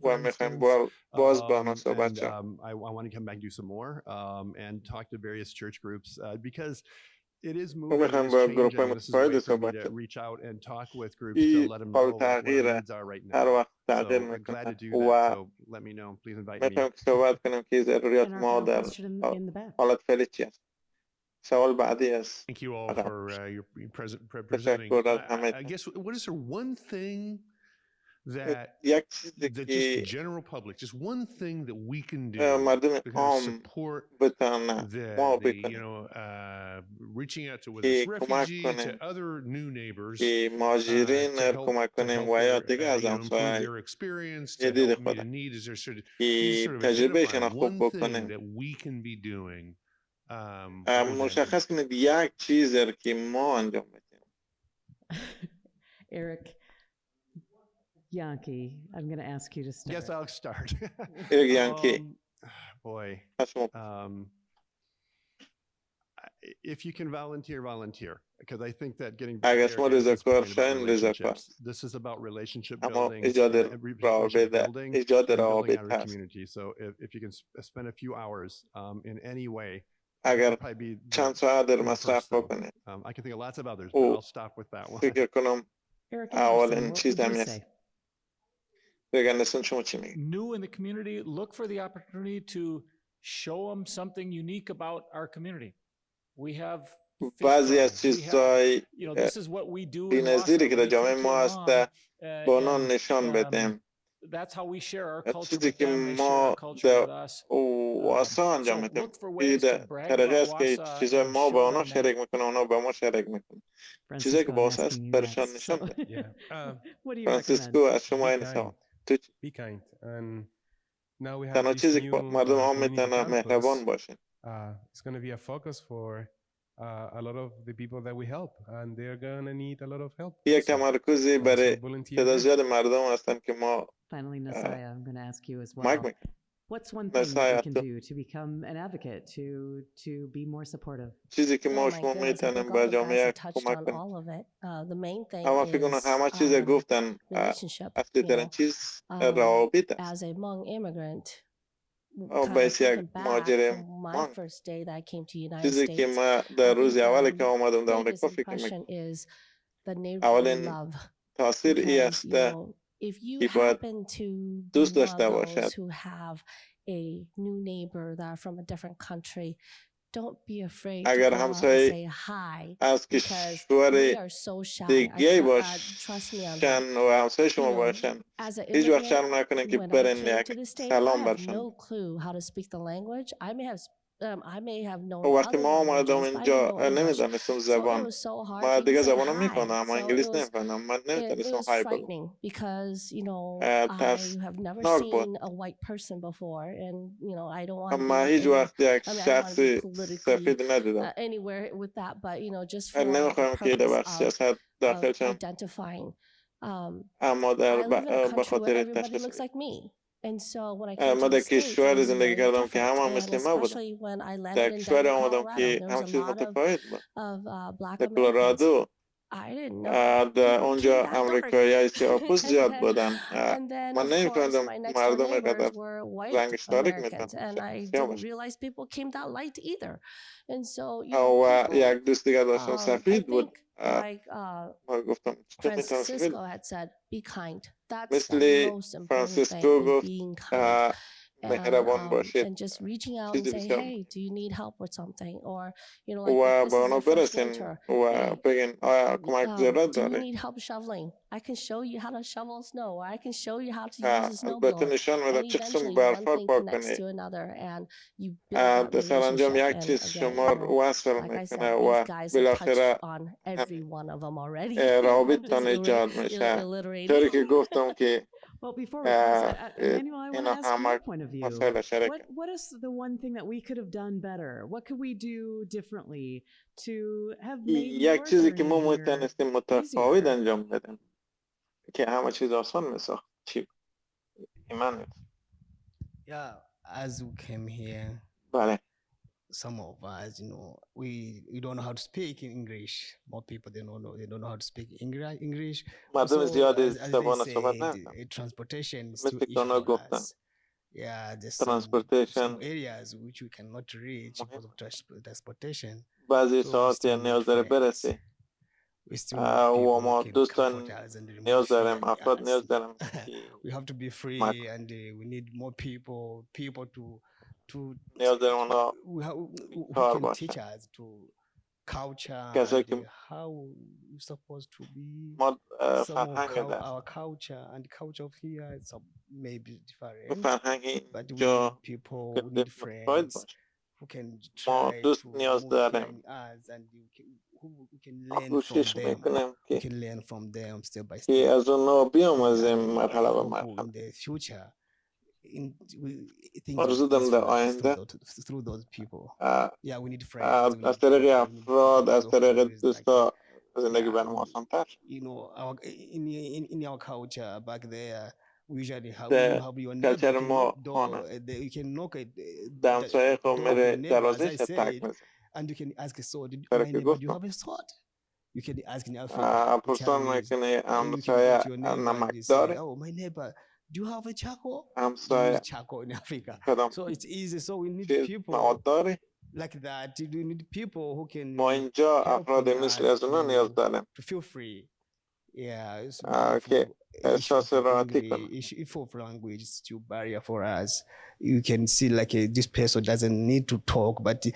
و میخوایم باز با آنها صحبت شد. I want to come back and do some more and talk to various church groups because it is moving, it is changing, and this is a way for me to reach out and talk with groups to let them know what their needs are right now. So I'm glad to do that, so let me know. Please invite me. میتونم صحبت کنم که ضروریات ما در حالت فعلی چی است. سوال بعدی است. Thank you all for your presenting. I guess, what is there one thing that the just general public, just one thing that we can do to kind of support the you know, reaching out to whether it's refugees, to other new neighbors, to help their experience, to help meet a need. Is there sort of one thing that we can be doing? مشخص کنید یک چیز که ما انجام بدیم. Eric Yankee, I'm going to ask you to start. Yes, I'll start. Eric Yankee. Boy. If you can volunteer, because I think that getting back this is about relationship building and community. So if you can spend a few hours in any way, اگر چند ساعت در مصرف بکنید. I can think of lots of others, but I'll stop with that one. فکر کنم اولین چیز همین است. New in the community, look for the opportunity to show them something unique about our community. We have بعضی از چیزهای بی‌نظیری که در جامعه ما هست به آنها نشان بدیم. چیزی که ما در واسا انجام میدیم طریقه است که چیزهای ما با آنها شریک میکنه آنها با ما شریک میکنه. چیزی که با واسا است برشان نشان بدیم. فرانسیسکو از شما این سوال. تنها چیزی که مردم عام میتونن مهربان باشن. It's going to be a focus for a lot of the people that we help and they're going to need a lot of help. یک تمرکزی برای تعداد زیاد مردم هستن که ما Finally, Nasaya, I'm going to ask you as well. What's one thing that we can do to become an advocate, to be more supportive? چیزی که ما شما میتونیم با جامعه کمک کنیم. اما فکر کنم همه چیز گفتن اصلی ترین چیز روابط است. باعث یک مهاجر چیزی که ما در روز اولی که آمدم در آمریکا فکر میکنم اولین تاثیر ای است که باید دوست داشته باشد. اگر همسایه از کشور دیگه باشن و همسایه شما باشن هیچ وقت شرم نکنین که برین یک سلام برشن. I may have known وقتی other ما آمدم languages, but I اینجا didn't know English. نمیدانستم So it زبان was so hard. ما Even دیگه saying زبانو hi. میخوانم اما So انگلیس نمیفهمم من it نمیتونستم was های بگم frightening because, you know, ترس I have never ناک بود seen a white person before, and, you know, I don't want to اما be هیچ any, وقت یک I mean, I don't want to be شخص politically سفید ندیدم anywhere with that, but, you know, just for the نمیخوایم که در purpose سیاست داخل of شم identifying. اما I live in a به country where خاطر everybody تشخیص looks like me. And so when I came ما to در the States, it کشور was زندگی very کردم که different. همه And مثل ما بودن especially when I در landed in کشور Denver, آمدم Colorado, که there was همه a چیز lot متفاوت بود of Black در Americans. کلرادو I didn't know. در People اونجا came that dark. امریکایی سیاه‌پوست زیاد بودن And then, من of course, نمی‌فهمیدم my next door مردم neighbors قدر were white رنگش تاریک Americans, and I می‌تونن didn't realize people came that light either. And so, you know, و people, یک دوست دیگر داشتم I سفید بود think, like ما گفتم چطور می‌تونم سفید Francisco had said, be kind. That's the مثل most important thing, فرانسیسکو is گفت being kind. مهربان باشید And just reaching out and چیزی saying, بسیار hey, do you need help with something? Or, you know, و like if this به is اونا your first برسین winter, و hey, بگین آیا کمک ضرورت do you داری need help shoveling? I can show you how to shovel snow, or I can show you how to use a به تو snowblower. نشان And میدم چه قسم eventually one برفا thing پاک connects کنی to another, and you build that در سرانجام relationship. یک And چیز again, شما you رو know, وصل like I میکنه said, و these guys have بالاخره touched on every one of them already. رابطتان Just ایجاد میشه alliterating. طوری که گفتم که Well, before we close, Emmanuel, I want اینا to ask your همه point of view. مسائل شریک What is the one thing that we could have done better? What could we do differently to have made یک your چیزی که ما journey here میتونستیم متفاوت انجام بدیم که همه چیز آسان میساخت چی ایمان Yeah, as we came here, بله some of us, you know, we don't know how to speak in English. More people they don't know how to speak English. مردم So زیادی as they زبان صحبت say, نمی‌کنن transportation is مثل too که اونا issue for گفتن us. Yeah, there's ترانسپورتیشن some areas which we cannot reach because of transportation. بعضی So we ساعات still نیاز need داره friends. برسی We still و need people who ما can دوستان comfort us and remove نیاز fear داریم in افراد us. نیاز داریم We have to be free, and we need more people to نیاز داریم اونا who کار can باشه teach us to culture کسایی and که how we're supposed to be. ما Some of فرهنگ our culture and the culture of here is maybe different, فرهنگ but we اینجا need people, we متفاوت need friends باشه who can ما try دوست to نیاز move fear داریم in us, and who can learn from کوشش them. میکنم We که can learn from them step by که step. از اونا بیاموزیم And مرحله I به hope مرحله in the future, things will آرزو be دارم در peaceful آینده through those people. Yeah, we need friends. We از need طریق people. We need افراد از people طریق who is like, دوستا زندگی yeah, برام آسان‌تر you know, in our culture back there, we usually have در your neighbor. You کلچر can ما knock door. خانه You can knock at در the همسایه خود door of میره your neighbor, as دروازهش I تک said, میزن and you can ask a sword. طوری My که neighbor, do you گفتم have a sword? You can ask in Africa the پرسان Chinese, میکنه and you can go همسایه to your neighbor and نمک you say, داره "Oh, my neighbor, do you have a charcoal?" We use همسایه charcoal in Africa, کدام so it's easy. So we need چیز people مواد داری like that. We need people who ما can اینجا افراد helping مثل us از اونا نیاز داریم to feel free. Yeah, it's که issue احساس for راحتی کنیم English, issue for language is still barrier for us. You can see like this person doesn't need to talk, but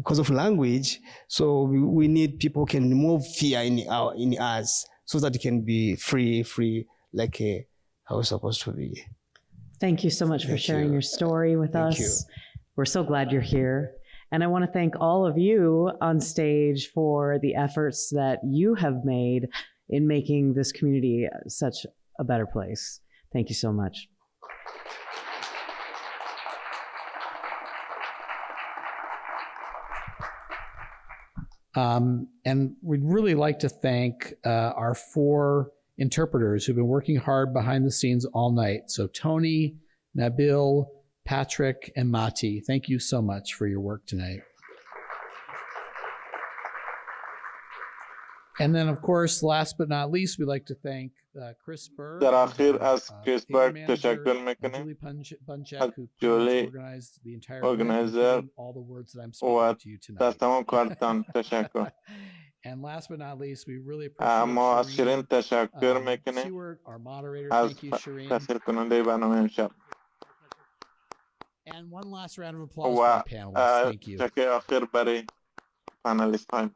because of language, so we need people who can remove fear in us, so that it can be free, like how it's supposed to be. Thank you so much for sharing your story with us. You. We're so glad you're here. And I want to thank all of you on stage for the efforts that you have made in making this community such a better place. Thank you so much. And we'd really like to thank our 4 interpreters who've been working hard behind the scenes all night. So Tony, Nabil, Patrick, and Mati, thank you so much for your work tonight. And then, of course, last but not least, we'd like to thank Chris Berg, در آخر از کریس برگ تشکر میکنیم از جولی ارگنایزر و از تمام کارتان تشکر And last but not least, we really appreciate اما از شیرین تشکر میکنیم Stewart, our moderator. از Thank you, Shireen. تسهیل کننده برنامه امشب And one last round of applause for our panelists. Thank you. تشکر آخر برای پانلیست های